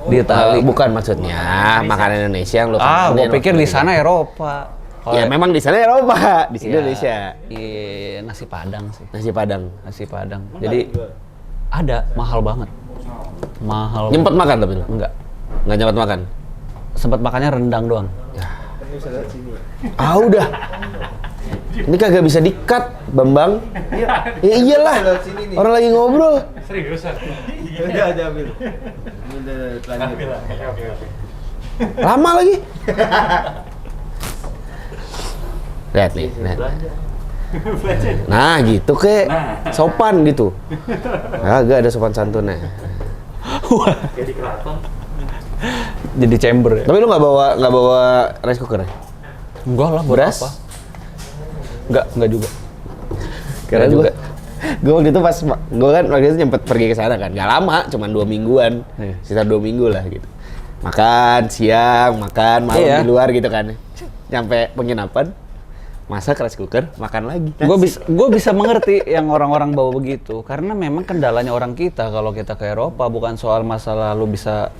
Di Itali. Bukan maksudnya makanan Indonesia yang lu Ah, kangenin. gua pikir waktu di sana Eropa. Ya memang di sana Eropa, di sini Iya, Indonesia. Iya, nasi Padang sih. Nasi Padang. Nasi Padang. Jadi ada mahal banget. Mahal. Nyempet makan tapi lu? Enggak. Nggak nyempet makan? Sempat makannya rendang doang. Ah udah. Ini kagak bisa di-cut, Bambang. Ya iyalah. Sini nih. Orang lagi ngobrol. Seriusan? Udah aja ambil. Ini udah lanjut. Lama lagi. Lihat nih, lihat. Nah gitu kek, sopan gitu. Agak ada sopan santunnya. Jadi chamber ya. Tapi lu nggak bawa rice cooker ya? Enggak lah, buat Beras? apa? Enggak juga. Karena Enggak juga. gue waktu itu gue kan waktu itu nyempet pergi ke sana kan, nggak lama, cuma 2 mingguan, Iya. sekitar 2 minggu lah gitu. Makan siang, makan malam Iya. di luar gitu kan. Nyampe penginapan, masak rice cooker, makan lagi. Gue bisa mengerti yang orang-orang bawa begitu karena memang kendalanya orang kita kalau kita ke Eropa bukan soal masalah lu bisa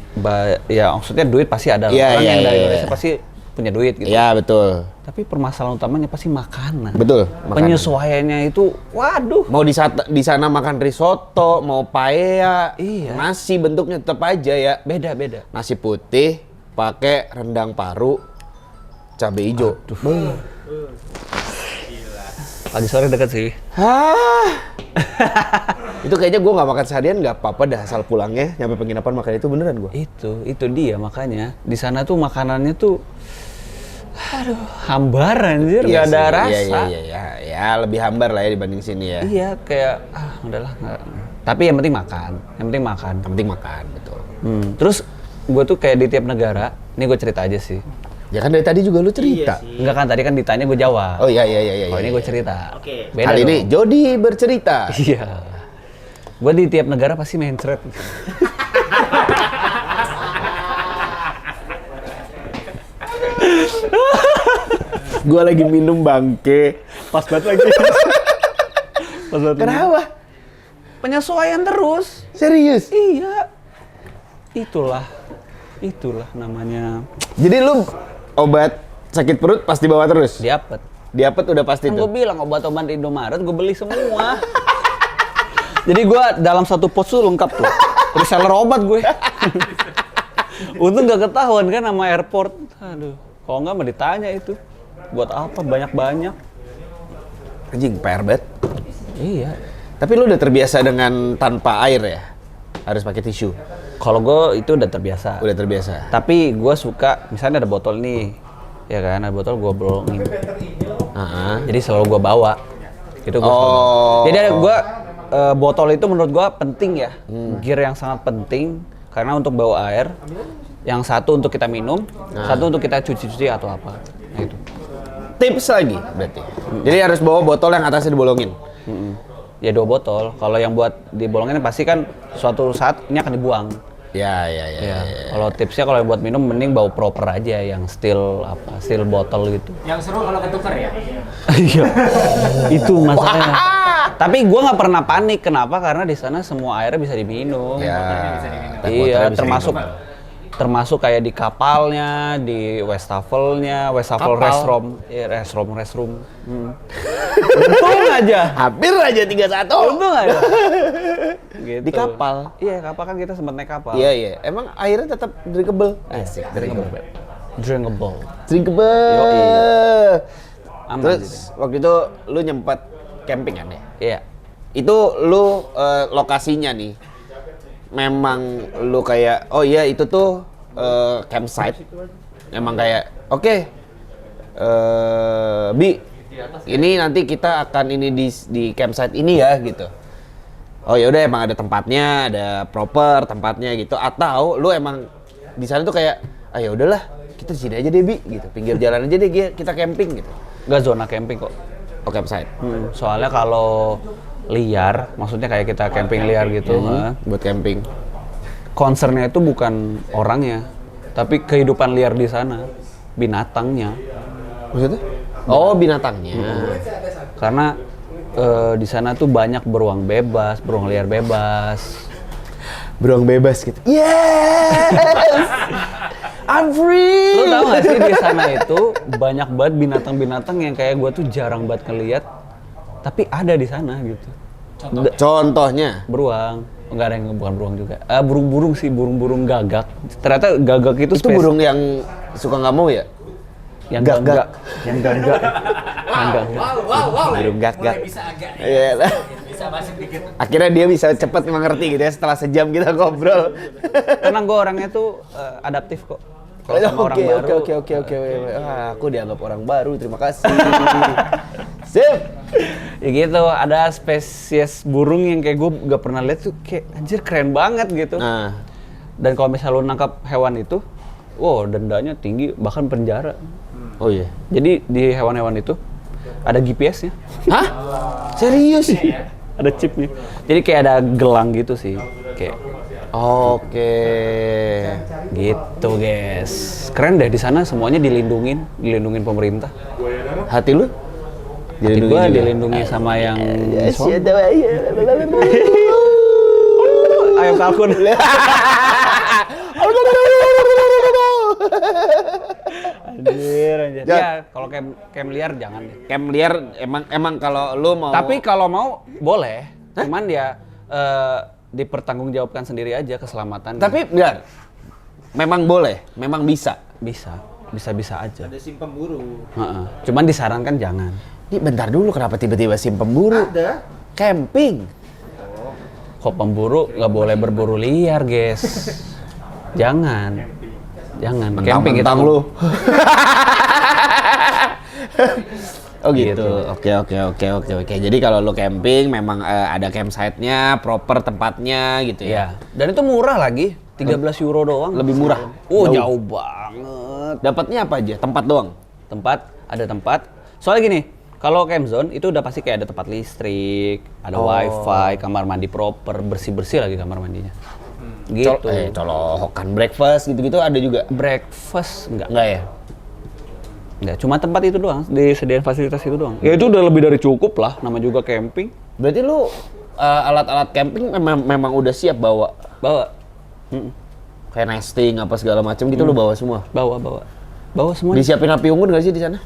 ya maksudnya duit pasti ada. Iya, Orang iya, yang dari iya, Indonesia iya. pasti punya duit gitu. Iya betul, Tapi permasalahan utamanya pasti makanan. betul. makanan. Penyesuaiannya itu waduh. Mau di sana makan risotto, mau paella, Iya. nasi bentuknya tetap aja ya. Beda-beda. Nasi putih pakai rendang paru, cabai hijau. Pagi sore deket sih. Hah. Itu kayaknya gue nggak makan seharian nggak apa-apa dah, asal pulangnya nyampe penginapan makan itu beneran gue. Itu dia makanya di sana tuh makanannya tuh aduh, hambar anjir, nggak ada rasa. Ya, lebih hambar lah ya dibanding sini ya. Iya, kayak udahlah nggak. Tapi yang penting makan, yang penting makan. Yang penting makan, betul. Terus gue tuh kayak di tiap negara, ini gue cerita aja sih. Ya kan dari tadi juga lu cerita. Iya sih. Enggak kan tadi kan ditanya gue jawab. Oh iya. Kalau ini gue cerita. Oke. Beda Kali ini dong. Jody bercerita. Iya. Gue di tiap negara pasti mencret. Gue lagi minum bangke. Pas banget lagi. Pas banget. Kenapa? Penyesuaian terus. Serius? Iya. Itulah namanya Jadi lu obat sakit perut pasti bawa terus? diapet. Diapet udah pasti Kan gue tuh? bilang obat-obat Indomaret gue beli semua. Jadi gue dalam satu pos tuh lengkap tuh. Reseller obat gue. Untung gak ketahuan kan sama airport. Aduh, Kalau nggak mau ditanya itu. Buat apa banyak-banyak? Anjing, PR banget. Iya. Tapi lu udah terbiasa dengan tanpa air ya? Harus pakai tisu. Kalau gue itu udah terbiasa. Udah terbiasa. Tapi gue suka, misalnya ada botol nih, ya kan, ada botol gue bolongin. Jadi selalu gue bawa. Itu gue Oh. Jadi gue botol itu menurut gue penting ya, gear yang sangat penting karena untuk bawa air. Yang satu untuk kita minum, satu untuk kita cuci-cuci atau apa. Nah itu. Tips lagi berarti. Jadi harus bawa botol yang atasnya dibolongin. Ya 2 botol. Kalau yang buat dibolongin pasti kan suatu saat ini akan dibuang. Ya. Kalau tipsnya kalau buat minum mending bawa proper aja yang steel botol gitu. Yang seru kalau ketuker ya. Iya. Itu masalahnya. Tapi gua nggak pernah panik. Kenapa? Karena di sana semua airnya bisa diminum. Ya. Iya, termasuk kayak di kapalnya, di Westafel-nya, Westafel Kapal? restroom. Untung aja. Hampir aja 3-1. Untung aja. Gitu. Di kapal. Iya, kapal kan kita sempat naik kapal. Iya. Emang airnya tetap drinkable. Asik, Drinkable. drinkable. Aman Terus waktu itu lu nyempet camping kan ya? Iya. Itu lu lokasinya nih. Memang lu kayak oh iya itu tuh campsite. Emang kayak oke. Bi, ini nanti kita akan ini di campsite ini ya gitu. Oh ya udah emang ada tempatnya, ada proper tempatnya gitu. Atau lu emang di sana tuh kayak ah ya udahlah kita di sini aja deh Bi gitu. Pinggir jalan aja deh kita camping gitu. Nggak zona camping kok. Oh campsite. Soalnya kalau liar, maksudnya kayak kita camping liar gitu, Buat camping. concernnya itu bukan orangnya, tapi kehidupan liar di sana, binatangnya. Maksudnya? Oh binatangnya. Karena di sana tuh banyak beruang bebas, beruang liar bebas. Beruang bebas gitu. Yes! I'm free! Lo tau gak sih di sana itu banyak banget binatang-binatang yang kayak gue tuh jarang banget ngeliat, tapi ada di sana gitu. Contohnya? Beruang, nggak ada yang bukan beruang juga. Burung-burung sih, burung-burung gagak. Ternyata gagak itu Itu burung yang suka nggak mau ya? yang gagak. yang gagak. Burung gagak. Mulai bisa agak. Iya. Bisa masuk dikit. Akhirnya dia bisa cepat mengerti gitu ya setelah sejam kita ngobrol. Tenang, gue orangnya tuh adaptif kok. Kalau sama orang baru. Oke. Ah, aku dianggap orang baru. Terima kasih. Sip. Ya gitu, ada spesies burung yang kayak gue gak pernah lihat tuh kayak anjir keren banget gitu. Nah, Dan kalau misalnya lu nangkap hewan itu, wow dendanya tinggi bahkan penjara. oh iya. Jadi di hewan-hewan itu ada GPS-nya. Hah? Serius? Ada chipnya. Jadi kayak ada gelang gitu sih. Kayak Oke. gitu guys. Keren deh di sana semuanya dilindungin pemerintah. Hati lu? Hati gua dilindungi sama yang ayam kalkun. Anjir. Ya, kalau camp liar jangan deh. Camp liar emang kalau lu mau. Tapi kalau mau boleh. Cuman dia dipertanggungjawabkan sendiri aja keselamatannya. Tapi enggak. Memang boleh, memang bisa. Bisa aja. Ada sim pemburu. Heeh. Cuman disarankan jangan. Ini bentar dulu kenapa tiba-tiba sim pemburu? Ada. Camping. Kok pemburu nggak boleh berburu liar, guys. Jangan. Camping Mentang-mentang itu. lu. Oh gitu. Gitu. Oke. Jadi kalau lu camping memang ada campsite-nya, proper tempatnya gitu ya. Ya. Dan itu murah lagi. 13 euro doang. Lebih murah. Oh, jauh banget. Dapatnya apa aja? Tempat doang. Ada tempat. Soalnya gini, kalau camp zone itu udah pasti kayak ada tempat listrik, ada wifi, kamar mandi proper, bersih-bersih lagi kamar mandinya. Gitu. Colokan breakfast gitu-gitu ada juga. Breakfast enggak. Enggak ya? Enggak, cuma tempat itu doang, disediain fasilitas itu doang. Ya itu udah lebih dari cukup lah, nama juga camping. Berarti lu alat-alat camping memang udah siap bawa. Bawa. Kayak nesting apa segala macam gitu lu bawa semua. Bawa semua. Disiapin api unggun gak sih di sana?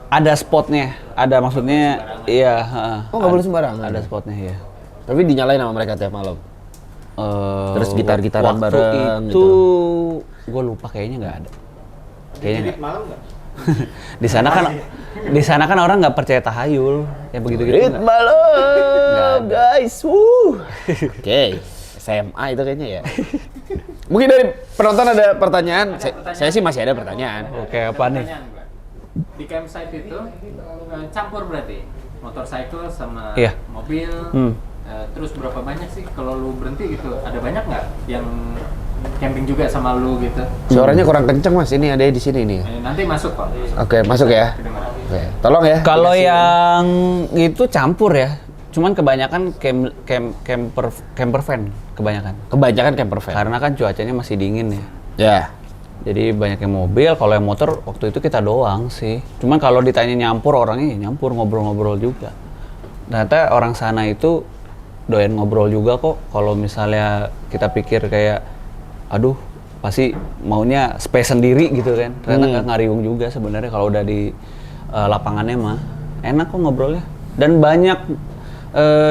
Ada spotnya, ada maksudnya, iya. Oh nggak boleh sembarangan. Ada spotnya ya. Tapi dinyalain sama mereka tiap malam. Terus gitar-gitaran waktu bareng itu gue lupa kayaknya nggak ada. Kayaknya nggak. Malam nggak? Di sana kan orang nggak percaya tahayul, ya begitu gitu. Rit malam, guys. Oke, SMA itu kayaknya ya. Mungkin dari penonton ada pertanyaan. Saya sih masih ada pertanyaan. Oke, apa nih? Pertanyaan gua. Di campsite itu campur berarti motorcycle sama Iya. mobil. Terus berapa banyak sih kalau lu berhenti gitu? Ada banyak nggak yang camping juga sama lu gitu? Suaranya kurang kenceng mas. Ini ada di sini nih. Nanti masuk kok. Oke, masuk ya. Kedengeran. Oke, tolong ya. Kalau dikasih. yang itu campur ya. Cuman kebanyakan camper van kebanyakan. Kebanyakan camper van. Karena kan cuacanya masih dingin ya. Ya. Jadi banyak yang mobil, kalau yang motor waktu itu kita doang sih. Cuman kalau ditanya nyampur, orangnya ya nyampur, ngobrol-ngobrol juga. Ternyata orang sana itu doyan ngobrol juga kok. Kalau misalnya kita pikir kayak, aduh pasti maunya space sendiri gitu kan. Ternyata nggak ngariung juga sebenarnya kalau udah di lapangannya mah. Enak kok ngobrolnya. Dan banyak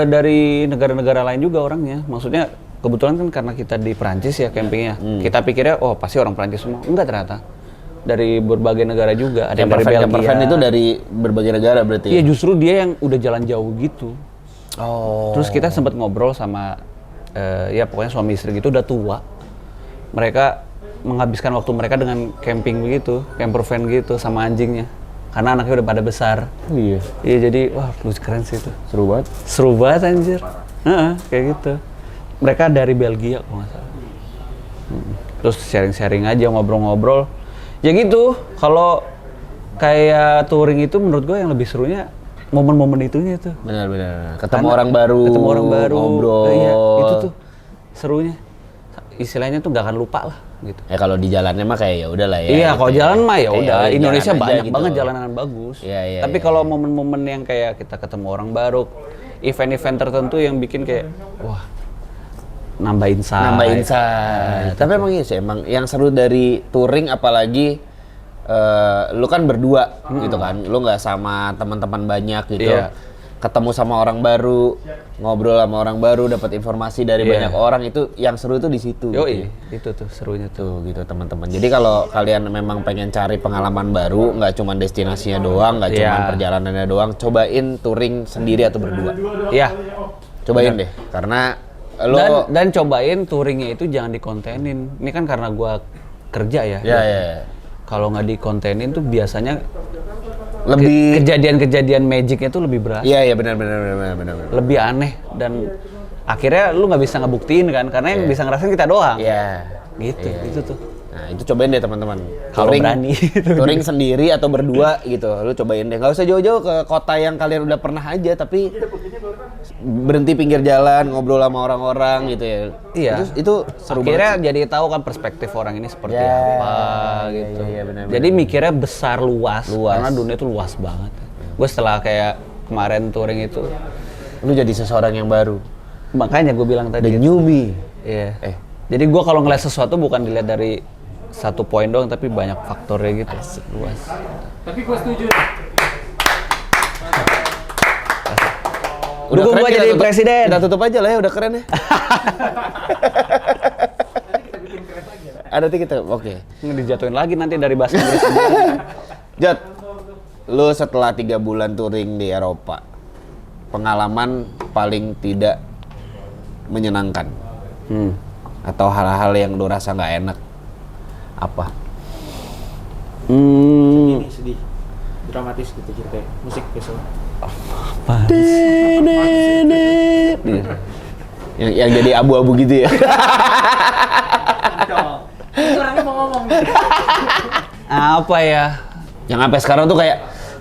dari negara-negara lain juga orangnya. Maksudnya kebetulan kan karena kita di Perancis ya campingnya, kita pikirnya oh pasti orang Perancis semua. Enggak ternyata. Dari berbagai negara juga. Ada yang dari Belgia. Camper van itu dari berbagai negara berarti. Iya, justru dia yang udah jalan jauh gitu. Oh. Terus kita sempat ngobrol sama ya pokoknya suami istri gitu udah tua. Mereka menghabiskan waktu mereka dengan camping begitu, camper van gitu sama anjingnya. Karena anaknya udah pada besar. Iya. Iya, jadi wah lucu, keren sih itu. Seru banget. Seru banget anjir. Heeh, kayak gitu. Mereka dari Belgia kalau nggak salah. Terus sharing-sharing aja, ngobrol-ngobrol. Ya gitu, kalau kayak touring itu menurut gue yang lebih serunya momen-momen itunya tuh. Benar-benar. Ketemu Karena orang baru. Ketemu orang baru. Ngobrol. Iya, itu tuh serunya. Istilahnya tuh nggak akan lupa lah gitu. Ya kalau di jalannya mah kayak ya udahlah ya. Iya, gitu kalau ya. jalan mah ya Kayak udah. Indonesia jalan aja banyak gitu. banget jalanan bagus. Iya, iya, Tapi iya, kalau momen-momen yang kayak kita ketemu orang baru, event-event tertentu yang bikin kayak wah nambah insight. Nambah insight. Tapi emang iya sih, emang yang seru dari touring apalagi lu kan berdua gitu kan. Lu nggak sama teman-teman banyak gitu. Iya. Ketemu sama orang baru, ngobrol sama orang baru, dapat informasi dari Iya. banyak orang, itu yang seru itu di situ. Yoi, gitu. itu tuh serunya tuh. Tuh gitu teman-teman. Jadi kalau kalian memang pengen cari pengalaman baru, nggak cuma destinasinya doang, nggak cuma Iya. perjalanannya doang, cobain touring sendiri atau berdua. Iya. Cobain deh, karena lo Dan cobain touringnya itu jangan dikontenin. Ini kan karena gua kerja ya. ya. Kalau nggak dikontenin tuh biasanya Lebih kejadian-kejadian magicnya tuh lebih berat. iya benar. Lebih aneh dan akhirnya lu nggak bisa ngebuktiin kan karena yang bisa ngerasain kita doang. Iya. Gitu, Iya. itu tuh. Nah, itu cobain deh teman-teman. Kalau berani. Touring sendiri atau berdua gitu. Lu cobain deh. Nggak usah jauh-jauh ke kota yang kalian udah pernah aja, tapi berhenti pinggir jalan, ngobrol sama orang-orang gitu ya. Iya. Itu seru Akhirnya banget. jadi tahu kan perspektif orang ini seperti Ya, apa gitu. iya, benar, Jadi mikirnya besar luas, Luas. karena dunia itu luas banget. Gue setelah kayak kemarin touring itu, Lu jadi seseorang yang baru. makanya gue bilang The tadi. new me. Iya. Eh. Jadi gue kalau ngeliat sesuatu bukan dilihat dari satu poin doang, tapi banyak faktornya gitu. Luas. Tapi gue setuju. Dukung keren, gua kita jadi tutup- presiden. Kita tutup aja lah ya, udah keren ya. Nanti kita oke. Dijatuhin lagi nanti dari bahasa Inggris. Jod, lu setelah 3 bulan touring di Eropa, pengalaman paling tidak menyenangkan atau hal-hal yang lu rasa nggak enak apa? Ini sedih, dramatis gitu ceritanya, musik biasanya. Yang jadi abu-abu gitu ya? Itu orangnya mau ngomong. Apa ya? Yang sampai sekarang tuh kayak,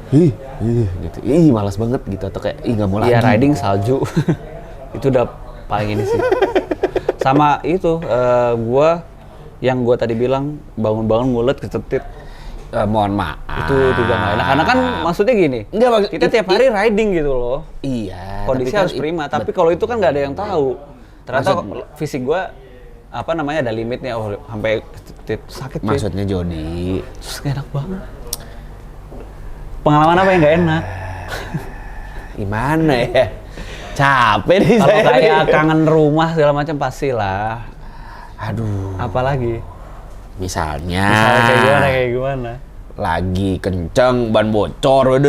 gitu, malas banget gitu atau kayak, nggak mau lagi. Iya, riding salju. Itu udah paling ini sih. Sama itu, yang gua tadi bilang bangun-bangun mulut kecetit. Mohon maaf. Itu juga nggak enak. Karena kan maksudnya gini, Enggak, kita tiap hari riding gitu loh. Iya. Kondisi tapi kan harus prima. Tapi kalau itu kan nggak ada yang tahu. Ternyata Maksud- fisik gua apa namanya ada limitnya. Oh, sampai kecetit sakit. cuy. Maksudnya Jody, Terus nggak enak banget. Pengalaman apa yang nggak enak? gimana ya? Capek nih Kalau saya. kayak kangen rumah segala macam pastilah. Aduh. Apalagi? Misalnya. Misalnya kayak gimana? lagi kenceng, ban bocor, Oh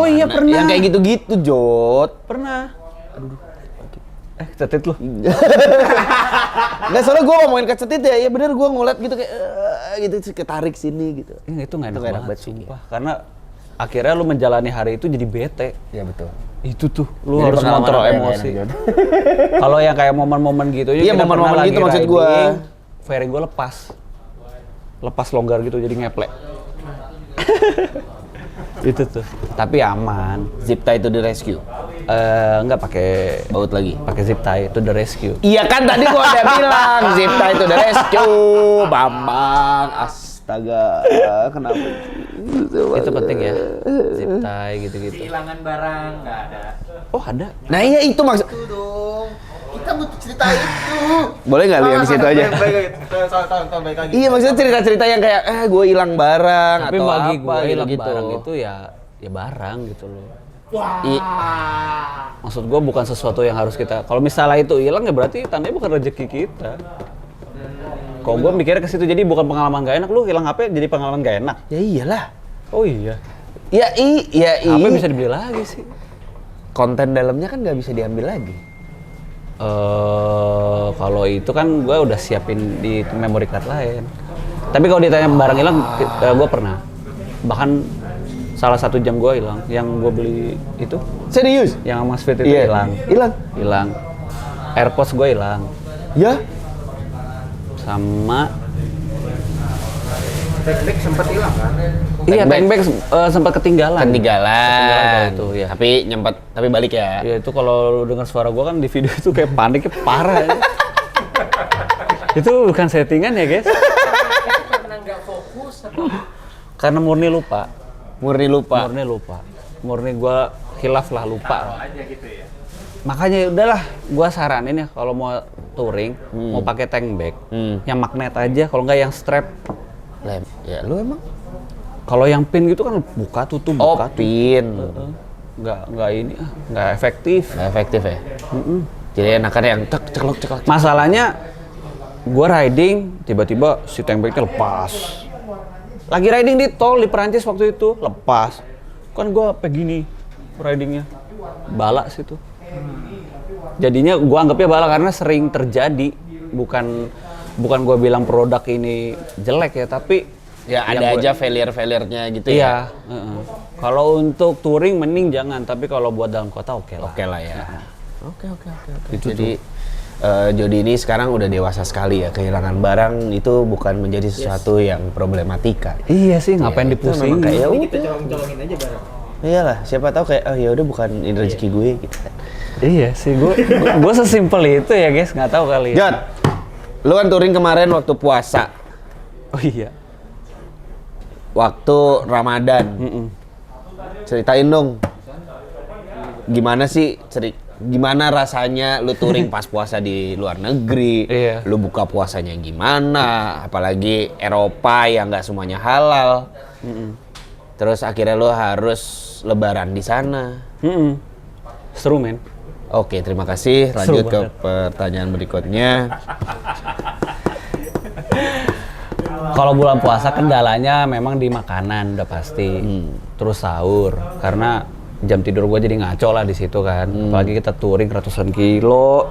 iya, gimana? pernah. Yang kayak gitu-gitu, Jot. Pernah. Cetit lu. Nggak, soalnya gue ngomongin kecetit ya bener gue ngeliat gitu kayak gitu ketarik sini gitu. Itu nggak enak nggak enak banget, banget sih. sumpah. Karena akhirnya lu menjalani hari itu jadi bete. Iya betul. Itu tuh, lu Jadi harus pengalaman kontrol apa yang nggak emosi. enak, Jod? Kalau yang kayak momen-momen gitu, Iya, kita momen-momen pernah gitu lagi maksud gua. riding, fairing gue lepas longgar gitu jadi ngeplek. Itu tuh, tapi aman. Zip tie to the rescue. Enggak pakai Baut lagi. zip tie itu the rescue. Iya kan tadi gua udah bilang zip tie to the rescue, Bambang. Astaga, kenapa? Itu penting ya, zip tie gitu-gitu. Kehilangan barang nggak ada. Oh ada. Nah iya itu maksud. Itu dong. Kita butuh cerita itu. Boleh nggak lu yang di situ aja? Baik lagi. Iya maksudnya cerita-cerita yang kayak gue hilang barang Tapi atau bagi apa gue hilang gitu. barang itu ya barang gitu loh. I- Maksud gue bukan sesuatu yang harus kita. Kalau misalnya itu hilang ya berarti tandanya bukan rezeki kita. Kalau gue mikirnya ke situ, jadi bukan pengalaman gak enak. Lu hilang HP jadi pengalaman gak enak. ya iyalah. Oh iya. Ya HP bisa dibeli lagi sih. konten dalamnya kan nggak bisa diambil lagi. Kalau itu kan gue udah siapin di memory card lain. Tapi kalau ditanya barang hilang, gue pernah. Bahkan salah satu jam gue hilang. Yang gue beli itu, Serius? yang Mas Fit itu Iya. hilang. Hilang. AirPods gue hilang. Ya? Sama Back sempat hilang kan? iya, Tank bag. tank bag sempat ketinggalan. Ketinggalan kalau itu, ya. Tapi nyempet, tapi balik ya. Ya itu kalau lu dengar suara gua kan di video itu kayak paniknya parah. Ya. Itu bukan settingan ya, guys. Karena nggak fokus atau Karena murni lupa. Murni lupa. Murni gua khilaf lah, lupa. aja gitu ya. Makanya udahlah, gua saranin ya kalau mau touring, mau pakai tank bag, yang magnet aja, kalau nggak yang strap. Lem. Ya lu emang? Kalau yang pin gitu kan buka tutup, Oh, buka tutup. pin. Nggak ini, nggak efektif. Nggak efektif ya? Jadi enakan yang ceklok. Masalahnya gua riding, tiba-tiba si tank bagnya lepas. Lagi riding di tol di Perancis waktu itu, lepas. Kan gua begini ridingnya, bala situ. Jadinya gua anggapnya bala karena sering terjadi, bukan gua bilang produk ini jelek ya, tapi Ya yang ada gua- aja failure-nya gitu ya? Iya. Kalau untuk touring mending jangan, tapi kalau buat dalam kota oke lah. Oke lah ya. Oke. Itu Jadi Jody ini sekarang udah dewasa sekali ya, kehilangan barang itu bukan menjadi sesuatu yang problematika. Iya sih, ngapain Ya, itu dipusingin? memang kayak, Ini kita colong-colongin aja bareng. iyalah, siapa tahu kayak oh ya udah bukan ini rezeki gue gitu. Iya sih, gua sesimpel itu ya guys, nggak tahu kali. Jod, lu kan touring kemarin waktu puasa, Oh iya. waktu Ramadan. Ceritain dong, gimana sih gimana rasanya lu touring pas puasa di luar negeri? Iya. Lu buka puasanya gimana? Apalagi Eropa yang nggak semuanya halal. Terus akhirnya lu harus lebaran di sana. Seru men. Oke, terima kasih. Seru Lanjut ke banget. pertanyaan berikutnya. Kalau bulan puasa kendalanya memang di makanan udah pasti. Terus sahur karena jam tidur gue jadi ngaco lah di situ kan. Apalagi kita touring ratusan kilo.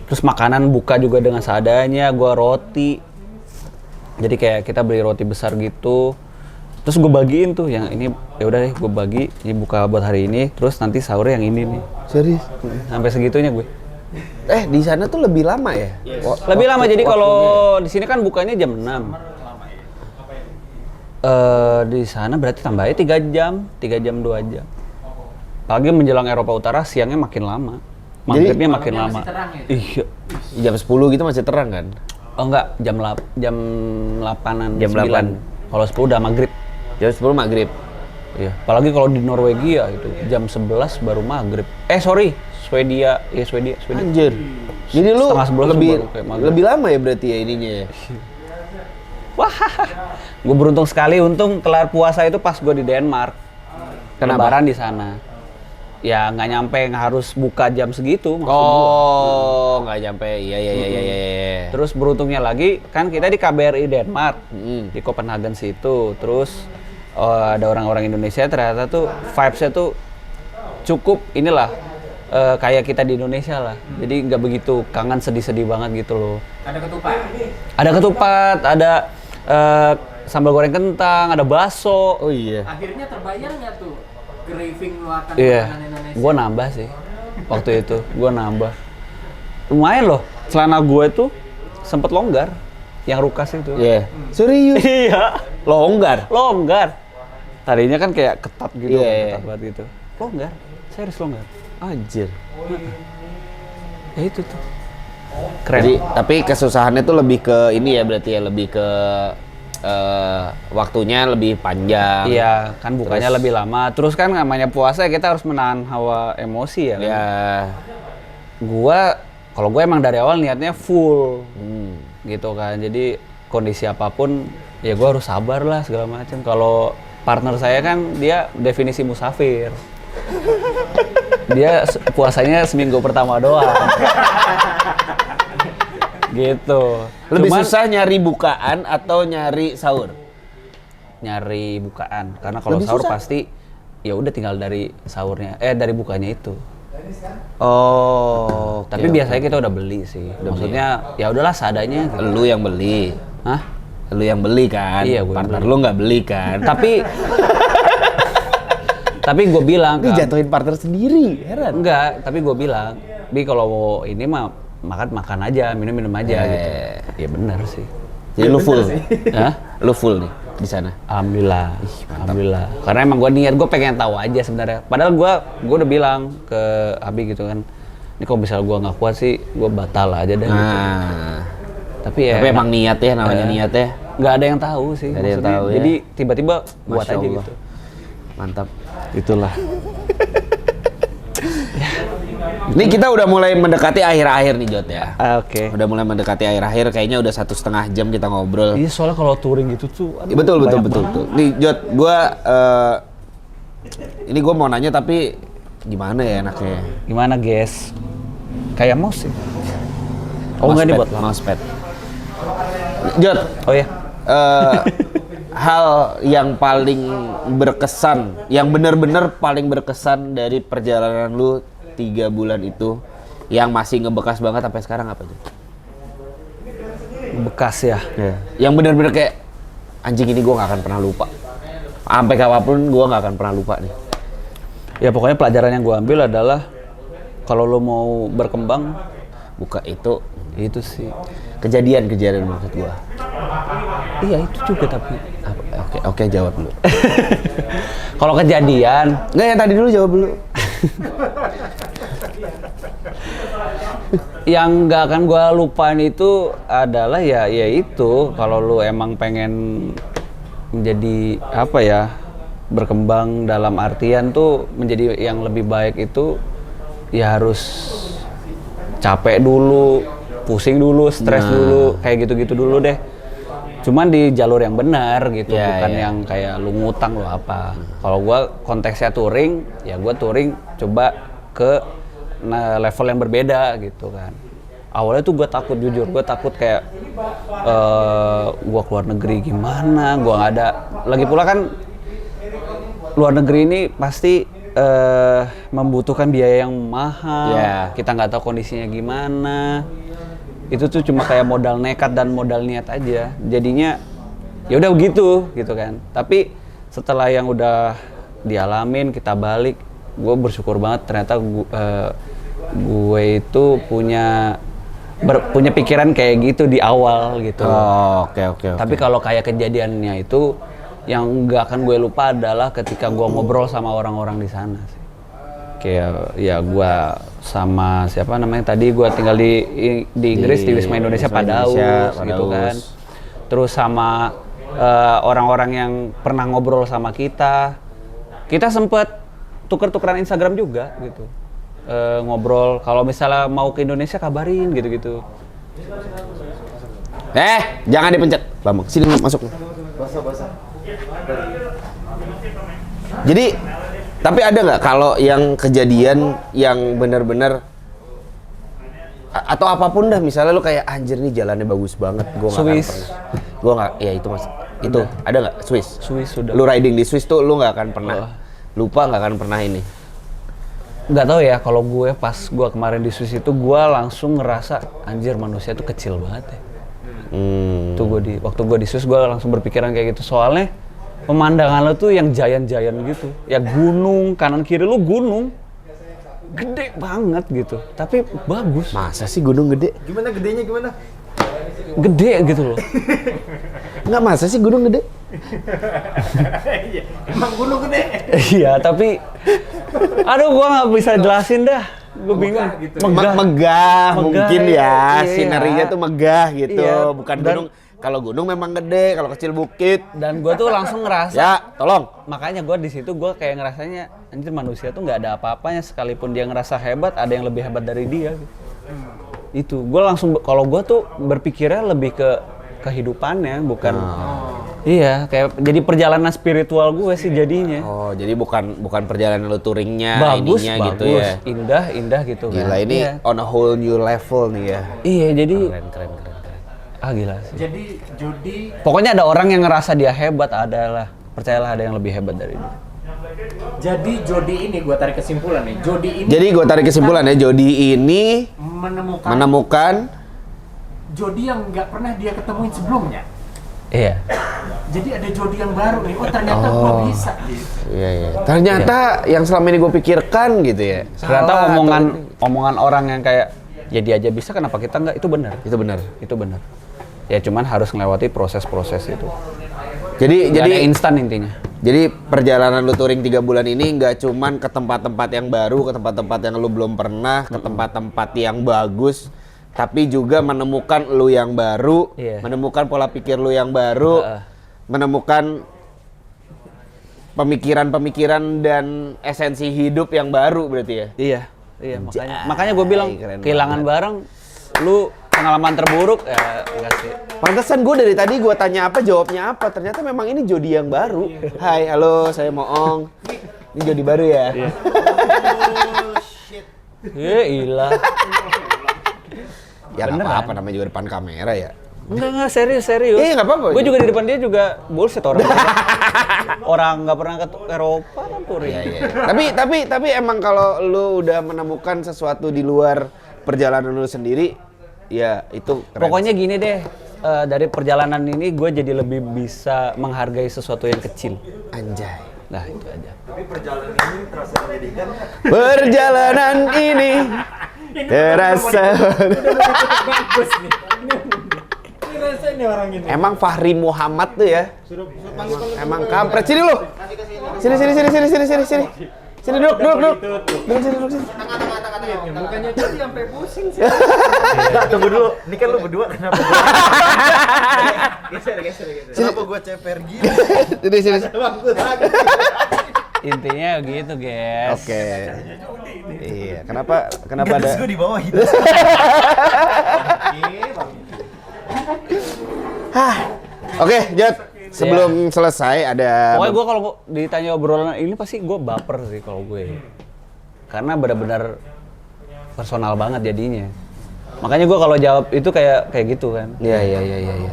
Terus makanan buka juga dengan seadanya. Gue roti. Jadi kayak kita beli roti besar gitu. Terus gue bagiin tuh yang ini ya udah deh gue bagi. Ini buka buat hari ini. Terus nanti sahur yang ini nih. Serius? Sampai segitunya gue. Di sana tuh lebih lama ya? Lebih lama, jadi kalau di sini kan bukanya jam 6. Di sana berarti tambahnya 3 jam 2 jam. Apalagi menjelang Eropa Utara siangnya makin lama. Maghribnya makin malamnya lama. masih terang ya? Iya. Jam 10 gitu masih terang kan? Oh enggak, jam 8-an, Jam 9. Kalau 10 udah maghrib. Jam 10 maghrib. Iya. Apalagi kalau di Norwegia itu jam 11 baru maghrib. Swedia. Anjir. Jadi lu Setengah 11 lebih baru kayak maghrib. lebih lama ya berarti ya ininya ya? Gue beruntung sekali, untung kelar puasa itu pas gue di Denmark. Kenapa? Lebaran di sana. Ya nggak nyampe harus buka jam segitu maksud gua. Oh, nggak nyampe. Iya. Terus beruntungnya lagi kan kita di KBRI Denmark Mm. di Copenhagen situ. Terus ada orang-orang Indonesia ternyata tuh vibes-nya tuh cukup inilah kayak kita di Indonesia lah. Jadi nggak begitu kangen sedih-sedih banget gitu loh. Ada ketupat. Ada ketupat, ada sambal goreng kentang, ada bakso. Oh iya. Akhirnya terbayar nggak tuh craving lu akan Iya, makanan Indonesia? gue nambah sih waktu itu, gue nambah. Lumayan loh, celana gue tuh sempet longgar, yang rukas itu. Iya. Serius? Iya, Longgar. longgar. Tadinya kan kayak ketat gitu, Iya, iya. ketat banget gitu. Longgar, serius longgar. Anjir. Ya itu tuh. Keren. Jadi, tapi kesusahannya tuh lebih ke ini ya berarti ya, lebih ke waktunya lebih panjang. Iya, kan bukanya Terus- lebih lama. Terus kan namanya puasa kita harus menahan hawa emosi ya kan. Ya. Kalau gue emang dari awal niatnya full. Hmm. Gitu kan. Jadi kondisi apapun ya gue harus sabar lah segala macam. Kalau partner saya kan dia definisi musafir. Dia puasanya seminggu pertama doang. Gitu. Lebih Cuman susah nyari bukaan atau nyari sahur? nyari bukaan karena kalau Lebih sahur susah? pasti ya udah tinggal dari sahurnya dari bukanya itu. Oh, Tapi biasanya kita udah beli sih. Maksudnya ya udahlah seadanya gitu. lu yang beli. Hah? Lu yang beli kan? Iya, gua Partner beli. lu nggak beli kan? Tapi gue bilang Ini kan, jatuhin partner sendiri, heran. enggak, tapi gue bilang, Bi kalau mau ini mah makan aja, minum aja gitu. Ya benar sih. Jadi lu full. Hah? Lu full nih di sana. Alhamdulillah, alhamdulillah. Karena emang gue niat, gue pengen tahu aja sebenarnya. Padahal gue udah bilang ke Abi gitu kan, ini kalau misalnya gue nggak kuat sih, gue batal aja deh. Gitu. Nah, Tapi ya tapi emang niat ya, namanya niat ya. nggak ada yang tahu sih. Nggak ada yang maksudnya. tahu ya. Jadi tiba-tiba buat Masya aja Allah. gitu. Mantap. Itulah. Ini kita udah mulai mendekati akhir-akhir nih Jot ya. Oke. Udah mulai mendekati akhir-akhir, kayaknya udah 1,5 jam kita ngobrol. Iya soalnya kalau touring gitu tuh. aduh, Betul. banyak banget. Nih Jot, ini gua mau nanya tapi gimana ya enaknya? Gimana guys? Kayak mouse sih. Oh enggak nih buat lo. mousepad. Jot, Oh ya. hal yang paling berkesan, yang benar-benar paling berkesan dari perjalanan lu 3 bulan itu, yang masih ngebekas banget sampai sekarang apa Jot? Bekas ya. Yang benar-benar kayak anjing ini gua nggak akan pernah lupa. Sampai kapanpun gua nggak akan pernah lupa nih. Ya pokoknya pelajaran yang gue ambil adalah kalau lo mau berkembang Buka itu itu sih. kejadian maksud gua. Iya itu juga tapi. Oke, jawab dulu. Kalau kejadian Nggak, yang tadi dulu jawab dulu. yang nggak akan gue lupain itu adalah ya itu kalau lu emang pengen menjadi apa ya berkembang dalam artian tuh menjadi yang lebih baik itu ya harus capek dulu, pusing dulu, stres dulu, kayak gitu-gitu dulu deh. Cuman di jalur yang benar gitu, Ya, bukan ya. yang kayak lu ngutang lu apa. Kalau gua konteksnya touring, ya gua touring coba ke level yang berbeda gitu kan. Awalnya tuh gua takut, jujur gua takut kayak gua keluar negeri gimana, gua nggak ada. Lagi pula kan luar negeri ini pasti membutuhkan biaya yang mahal. Ya. Kita nggak tahu kondisinya gimana. Itu tuh cuma kayak modal nekat dan modal niat aja. Jadinya ya udah begitu gitu kan. Tapi setelah yang udah dialamin, kita balik, gue bersyukur banget ternyata gue itu punya pikiran kayak gitu di awal gitu. Oh, oke. Tapi kalau kayak kejadiannya itu yang nggak akan gue lupa adalah ketika gue ngobrol sama orang-orang di sana sih. Kayak ya gue sama siapa namanya tadi gue tinggal di Inggris di Wisma Indonesia Padaus gitu kan. Terus sama orang-orang yang pernah ngobrol sama kita. Kita sempet tuker-tukeran Instagram juga gitu. Ngobrol kalau misalnya mau ke Indonesia kabarin gitu-gitu. Jangan dipencet. Bambang, sini masuk. Basah. Jadi, tapi ada nggak kalau yang kejadian yang benar-benar atau apapun dah, misalnya lu kayak anjir nih jalannya bagus banget, gua nggak akan Swiss. pernah. Gua nggak, ya itu mas. Itu ada nggak Swiss? Swiss sudah. Lu riding di Swiss tuh lu nggak akan pernah lupa, nggak akan pernah ini. Nggak tahu ya, kalau gue pas gue kemarin di Swiss itu gue langsung ngerasa anjir manusia tuh kecil banget ya. Tuh waktu gue di Swiss gue langsung berpikiran kayak gitu, soalnya pemandangan lo tuh yang giant-giant gitu. Ya gunung, kanan kiri lu gunung. Gede banget gitu, tapi bagus. Masa sih gunung gede? Gimana gedenya gimana? Gede gitu loh. Nggak, masa sih gunung gede? Emang gunung gede? Iya, tapi aduh gua nggak bisa jelasin dah. Gue bingung. Gitu. Megah mungkin ya, iya. sinarinya tuh megah gitu. Iya, Bukan dan- gunung. Kalau gunung memang gede, kalau kecil bukit. Dan gua tuh langsung ngerasa. Ya, tolong. Makanya gue di situ gue kayak ngerasanya anjir manusia tuh nggak ada apa-apanya, sekalipun dia ngerasa hebat ada yang lebih hebat dari dia gitu. Itu gue langsung, kalau gue tuh berpikirnya lebih ke kehidupannya, bukan iya, kayak jadi perjalanan spiritual gue sih jadinya. Oh, jadi bukan perjalanan lu touringnya, Bagus, ininya gitu bagus, ya. indah gitu kan. Gila, ini Iya. on a whole new level nih ya. Iya, jadi Keren. gila sih. Jadi Jody Pokoknya ada orang yang ngerasa dia hebat, adalah percayalah ada yang lebih hebat dari dia. Jadi Jody ini gue tarik kesimpulan nih. Jody ini Jadi gue tarik kesimpulan ya, Jody ini menemukan Jody yang nggak pernah dia ketemuin sebelumnya. Iya. Jadi ada Jody yang baru nih. Oh ternyata gue bisa gitu. Iya. Ternyata yang selama ini gue pikirkan gitu ya. Ternyata salah omongan orang yang kayak ya dia aja bisa, kenapa kita enggak, itu benar. Itu benar. Itu benar. Ya cuman harus melewati proses-proses itu. Jadi Nggak ada instan intinya. Jadi perjalanan lu touring 3 bulan ini nggak cuman ke tempat-tempat yang baru, ke tempat-tempat yang lu belum pernah, ke tempat-tempat yang bagus, tapi juga menemukan lu yang baru, Iya. menemukan pola pikir lu yang baru, menemukan pemikiran-pemikiran dan esensi hidup yang baru berarti ya. Iya, makanya gue bilang keren kehilangan bareng, lu pengalaman terburuk ya enggak sih. Pantesan gue dari tadi gue tanya apa, jawabnya apa. Ternyata memang ini Jody yang baru. Hai, halo, saya Moong. Ini Jody baru ya? Ilah. Ya nggak Beneran. apa-apa, namanya juga depan kamera ya. Enggak, serius. Iya, nggak apa-apa. Gue juga di depan dia juga bullshit orang. Orang nggak pernah ke Eropa kan touring. Iya. Tapi emang kalau lu udah menemukan sesuatu di luar perjalanan lu sendiri, ya itu keren. Pokoknya gini deh, dari perjalanan ini gue jadi lebih bisa menghargai sesuatu yang kecil. Anjay. Nah itu aja. Tapi perjalanan ini terasa menyedihkan. Perjalanan ini terasa. Bagus nih. Ini rasa ini orang ini. Emang Fahri Muhammad tuh ya. Suruh panggil Emang kampret. Sini lu. Sini. Sini duduk. Duduk sini. Bukannya Jody sampai pusing sih. Tunggu dulu, ini kan lu berdua kenapa gua? Geser. Kenapa gua ceper gini? Sini. Intinya gitu, guys. Oke. Iya, kenapa ada Gua di bawah hidup. Oke, Jod. Sebelum selesai ada Pokoknya gue kalau ditanya obrolan ini pasti gue baper sih kalau gue. Karena benar-benar personal banget jadinya. Makanya gue kalau jawab itu kayak gitu kan. Iya.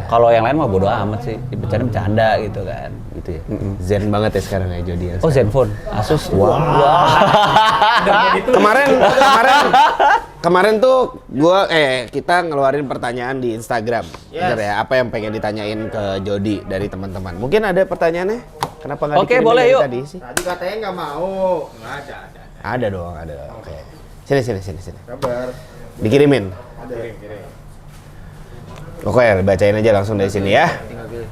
Kalau yang lain mah bodo amat sih, bercanda gitu kan. Gitu ya. Zen banget ya sekarang ya Jody. Oh Zenfone, Asus. Wow. Kemarin tuh kita ngeluarin pertanyaan di Instagram. Bener ya, apa yang pengen ditanyain ke Jody dari teman-teman. Mungkin ada pertanyaannya? Kenapa nggak Oke, dikirimin boleh, dari yuk. tadi sih? Tadi katanya nggak mau. Nggak ada. Ada dong. Oke. Sini. Kabar. Dikirimin. Ada. Kirim. Oke, bacain aja langsung dari sini ya.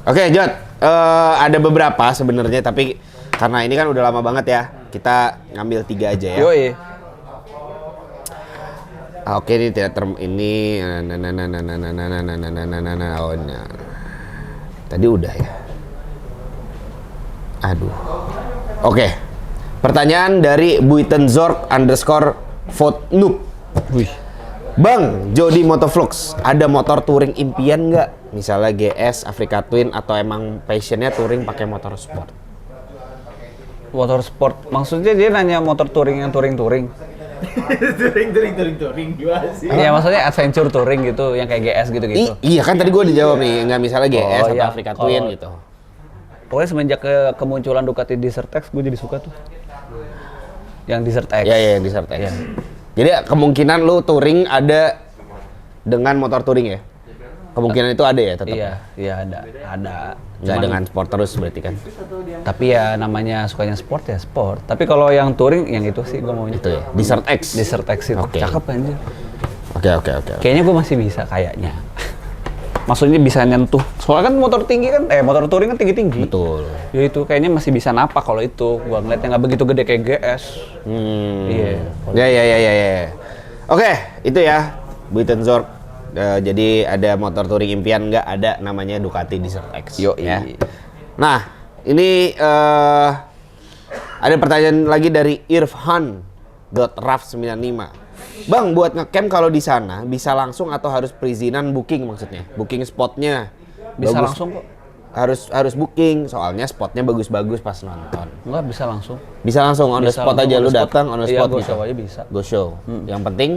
Oke, Jod. Ada beberapa sebenarnya, tapi karena ini kan udah lama banget ya, kita ngambil 3 aja ya. Yoi. Oke, ini tidak ini. Oh, tadi udah ya. Aduh. Oke. Pertanyaan dari Buitenzorg_vote_noob. Wih. Bang, Jody Motovlogs, ada motor touring impian nggak? Misalnya GS, Africa Twin, atau emang passionnya touring pakai motor sport? Motor sport, maksudnya dia nanya motor touring yang touring. Touring gimana sih? Ya maksudnya adventure touring gitu, yang kayak GS gitu-gitu. Iya kan tadi gue dijawab nih, nggak misalnya GS atau iya. Africa Twin Kalau- gitu. Pokoknya semenjak kemunculan Ducati Desert X, gue jadi suka tuh. Yang Desert X. Iya, yang Desert X. Iya. Jadi kemungkinan lu touring ada dengan motor touring ya? Kemungkinan itu ada ya tetap? Iya ada. Nggak dengan sport terus berarti kan? Tapi ya namanya sukanya sport ya sport. Tapi kalau yang touring, yang itu sih gue maunya. Itu ya, Desert X? Desert X itu. Oke. Cakep anjir. Oke. Kayaknya gue masih bisa kayaknya. Maksudnya bisa nyentuh. Soalnya kan motor tinggi kan, motor touring kan tinggi-tinggi. Betul. Ya itu kayaknya masih bisa napak kalau itu. Gua ngeliatnya nggak begitu gede kayak GS. Iya. Ya. Oke, itu ya Buitenzorg. Jadi ada motor touring impian, nggak ada namanya Ducati Desert X. Ya. Nah, ini ada pertanyaan lagi dari Irfan.raf95. Bang, buat ngecamp kalau di sana bisa langsung atau harus perizinan booking maksudnya? Booking spotnya Bisa bagus. langsung kok. Harus booking, soalnya spotnya bagus-bagus pas nonton. Enggak bisa langsung. Bisa langsung on the Bisa spot langsung aja, on lu the spot. datang on the Iya, spot go gitu. show aja bisa. Go show. Yang penting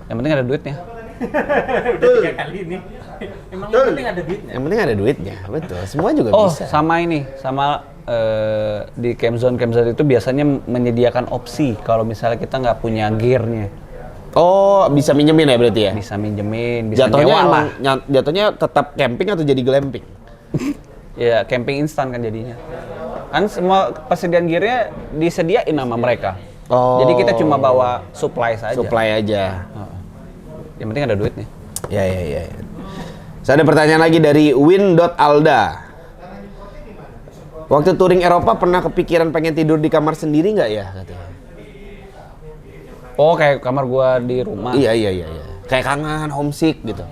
Yang penting ada duitnya. Udah 3 kali ini. Emang yang penting ada duitnya. yang penting ada duitnya, betul. Semua juga Oh, bisa. sama ini, sama di campzone itu biasanya menyediakan opsi kalau misalnya kita nggak punya gearnya. Oh, bisa minjemin ya berarti ya? Bisa minjemin, bisa Jatuhnya nyewa lah. jatuhnya tetap camping atau jadi glamping? Ya, camping instan kan jadinya. Kan semua persediaan gearnya disediain sama mereka. Oh. Jadi kita cuma bawa supply saja. Supply aja. Yang penting ada duitnya. Ya. Saya ada pertanyaan lagi dari win.alda. Waktu touring Eropa pernah kepikiran pengen tidur di kamar sendiri nggak ya katanya? Oh, kayak kamar gua di rumah. Iya. Kayak kangen, homesick gitu.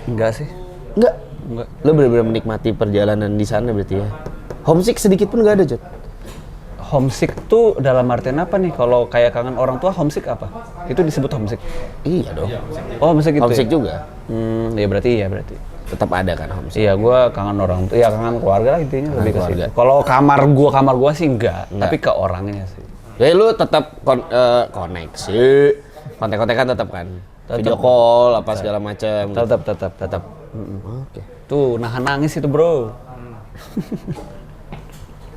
Enggak sih. Enggak. Enggak. Lo benar-benar menikmati perjalanan di sana berarti ya? Homesick sedikit pun nggak ada, Jod? Homesick tuh dalam artian apa nih? Kalau kayak kangen orang tua, homesick apa? Itu disebut homesick. Iya dong. Oh, homesick gitu. Homesick Ya? juga. Ya berarti. Tetap ada kan homesick. Iya, gua kangen orang tua. Iya, kangen keluarga lah intinya lebih ke keluarga. situ. Kalau kamar gua sih enggak, tapi ke orangnya sih. Jadi lu tetap koneksi, kontek-kontekan tetap kan? Tetap. Video call apa segala macam. Tetap. Oke. Tuh, nahan nangis itu, Bro.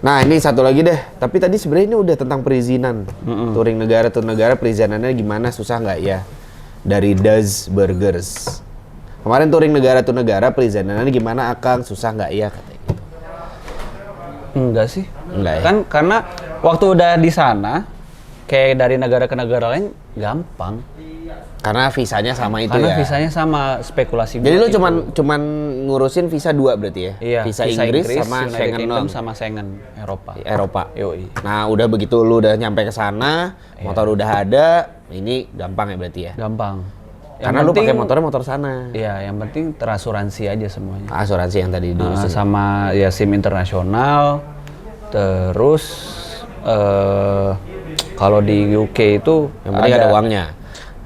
Nah ini satu lagi deh, tapi tadi sebenarnya ini udah tentang perizinan. Touring negara tuh negara perizinannya gimana, susah nggak ya? Dari Daz Burgers. Kemarin touring negara tuh negara perizinannya gimana Akang, susah nggak ya katanya gitu. Enggak sih. Enggak ya? Kan karena waktu udah di sana kayak dari negara ke negara lain gampang. Karena visanya sama itu Karena ya. visanya sama, spekulasi Jadi gua lu itu. cuman ngurusin visa 2 berarti ya? Iya, Visa Inggris sama United Schengen Kingdom doang. sama Schengen Eropa. Eropa. Yoi. Nah, udah begitu lu udah nyampe ke sana, motor udah ada, ini gampang ya berarti ya? Gampang. Karena lu pakai motornya motor sana. Iya, yang penting terasuransi aja semuanya. Asuransi yang tadi dulu. Sama ya SIM internasional. Terus kalau di UK itu Yang penting ada uangnya.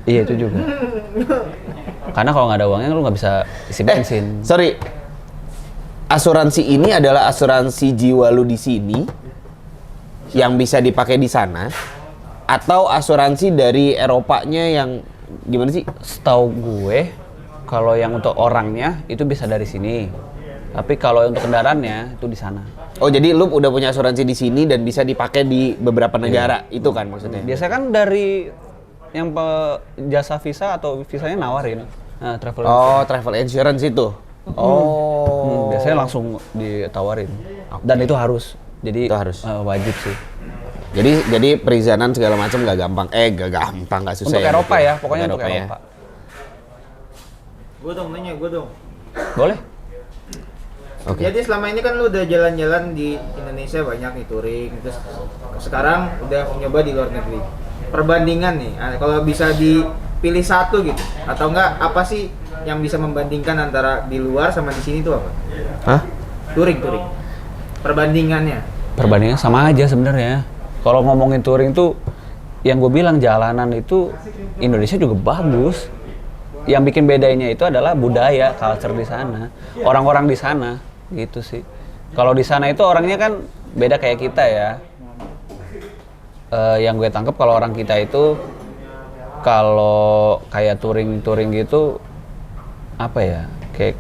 Iya, itu juga. Karena kalau nggak ada uangnya lu nggak bisa isi bensin. Sorry. Asuransi ini adalah asuransi jiwa lu di sini yang bisa dipakai di sana atau asuransi dari Eropanya yang gimana sih? Setahu gue kalau yang untuk orangnya itu bisa dari sini. Tapi kalau untuk kendaraannya itu di sana. Oh, jadi lu udah punya asuransi di sini dan bisa dipakai di beberapa negara. Itu kan maksudnya. Biasanya kan dari yang jasa visa atau visanya nawarin travel. Oh, travel insurance itu. Oh. Biasanya langsung ditawarin. Dan itu harus. Jadi Itu harus. wajib sih. Jadi perizinan segala macam nggak gampang. Nggak gampang, nggak susah. Untuk ya, Eropa berarti ya, pokoknya untuk ya. Eropa. Gue dong. Boleh? Oke. Jadi selama ini kan lu udah jalan-jalan di Indonesia banyak nih touring, terus sekarang udah nyoba di luar negeri. Perbandingan nih, kalau bisa dipilih satu gitu, atau enggak apa sih yang bisa membandingkan antara di luar sama di sini tuh apa? Hah? Touring. Perbandingannya. Perbandingan sama aja sebenarnya. Kalau ngomongin touring tuh, yang gue bilang jalanan itu Indonesia juga bagus. Yang bikin bedanya itu adalah budaya, culture di sana, orang-orang di sana, gitu sih. Kalau di sana itu orangnya kan beda kayak kita ya. Yang gue tangkap kalau orang kita itu kalau kayak touring gitu apa ya, kayak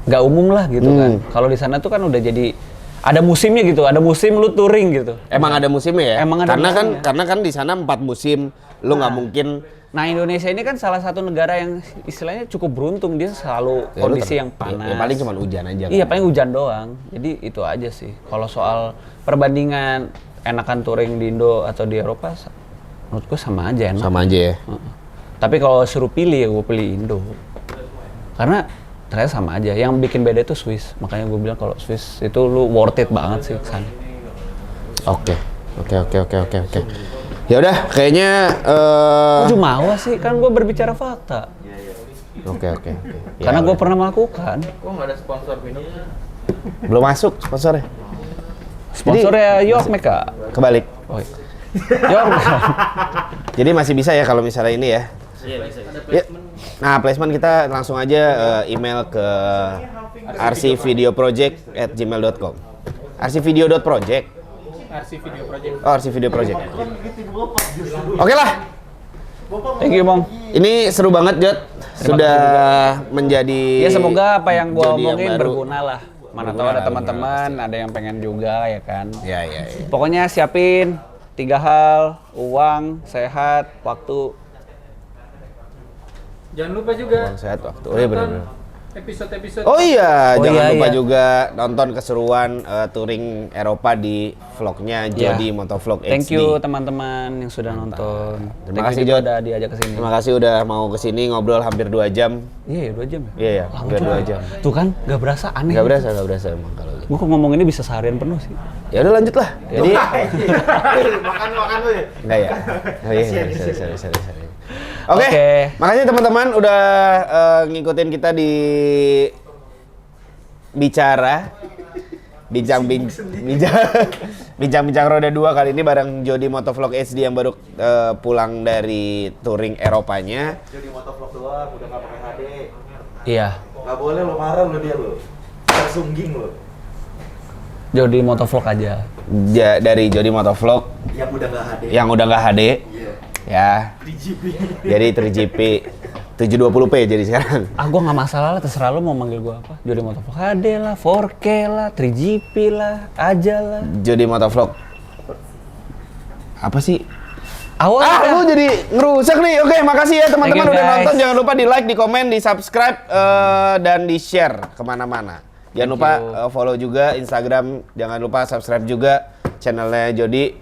nggak umum lah gitu kan. Kalau di sana tuh kan udah jadi ada musimnya gitu, ada musim lu touring gitu. Emang ada musimnya ya? Emang ada musimnya. Karena kan di sana 4 musim, lu nggak mungkin. Nah Indonesia ini kan salah satu negara yang istilahnya cukup beruntung, dia selalu Ya, lu kondisi yang ya, panas. ya paling cuma hujan aja. Iya kan? paling hujan doang. Jadi itu aja sih. Kalau soal perbandingan enakan touring di Indo atau di Eropa, menurut gue sama aja enak. Sama aja ya. Heeh. Tapi kalau suruh pilih ya gue pilih Indo. Karena ternyata sama aja. Yang bikin beda itu Swiss. Makanya gue bilang kalau Swiss itu lu worth it banget sih kesana. Oke. Ya udah, kayaknya Kok Jumawa sih? Kan gue berbicara fakta. Oke. Karena gue pernah melakukan. Kok nggak ada sponsor minum? belum masuk sponsornya. Sponsornya York Meka. Kebalik. Oh, iya. York Meka. Jadi masih bisa ya kalau misalnya ini ya. Iya bisa. Ya. Nah, placement kita langsung aja email ke rcvideoproject@gmail.com. rcvideo.project. RC Video Project. Oh, rcvideo project. Oke lah. Thank you, Bang. Ini seru banget, Jod. Sudah menjadi Ya semoga apa yang gua Jody yang omongin baru. berguna lah. Mana tahu ada teman-teman, ada yang pengen juga ya kan. Ya. Pokoknya siapin 3 hal, uang, sehat, waktu. Jangan lupa juga Uang sehat waktu. Oh iya nonton benar. episode-episode. Oh iya, Oh jangan iya, lupa iya. juga nonton keseruan touring Eropa di vlognya Iya. Jody Motovlog HD. Thank you teman-teman yang sudah nonton. Terima Thank kasih, you juga Jod. udah diajak ke sini. Terima kasih udah mau kesini ngobrol hampir 2 jam. Iya, 2 jam ya? Iya ya, hampir 2 jam. Tuh kan, gak berasa aneh. Gak berasa emang kalau gitu. Gue kok ngomong ini bisa seharian penuh sih. Ya udah lanjut lah. Jadi makan lu ya. enggak ya? Oh iya, sorry. Oke, Oke. makasih teman-teman udah ngikutin kita di bincang roda 2 kali ini bareng Jody Motovlog HD yang baru pulang dari touring Eropanya. Jadi motovlog doang, udah nggak pakai HD. Iya. Nggak boleh lo marah lo dia lo. Tersungging lo. Jody Motovlog aja. Dari Jody Motovlog Yang udah nggak HD. yang udah nggak HD. Iya. Ya. 3GP. Jadi 3GP 720p jadi sekarang. Ah, gue nggak masalah lah, terserah lu mau manggil gue apa. Jody Motovlog HD lah, 4K lah, 3GP lah, aja lah. Jody Motovlog. Apa sih? Awal Lu jadi ngerusak nih. Oke, makasih ya teman-teman Thank you, udah guys. nonton. Jangan lupa di like, di komen, di subscribe, dan di share kemana-mana. Jangan lupa follow juga Instagram. Jangan lupa subscribe juga channelnya Jody.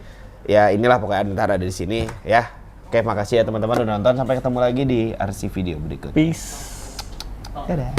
Ya inilah pokoknya antara dari sini ya. Oke, makasih ya teman-teman udah nonton. Sampai ketemu lagi di RC video berikut. Peace. Dadah.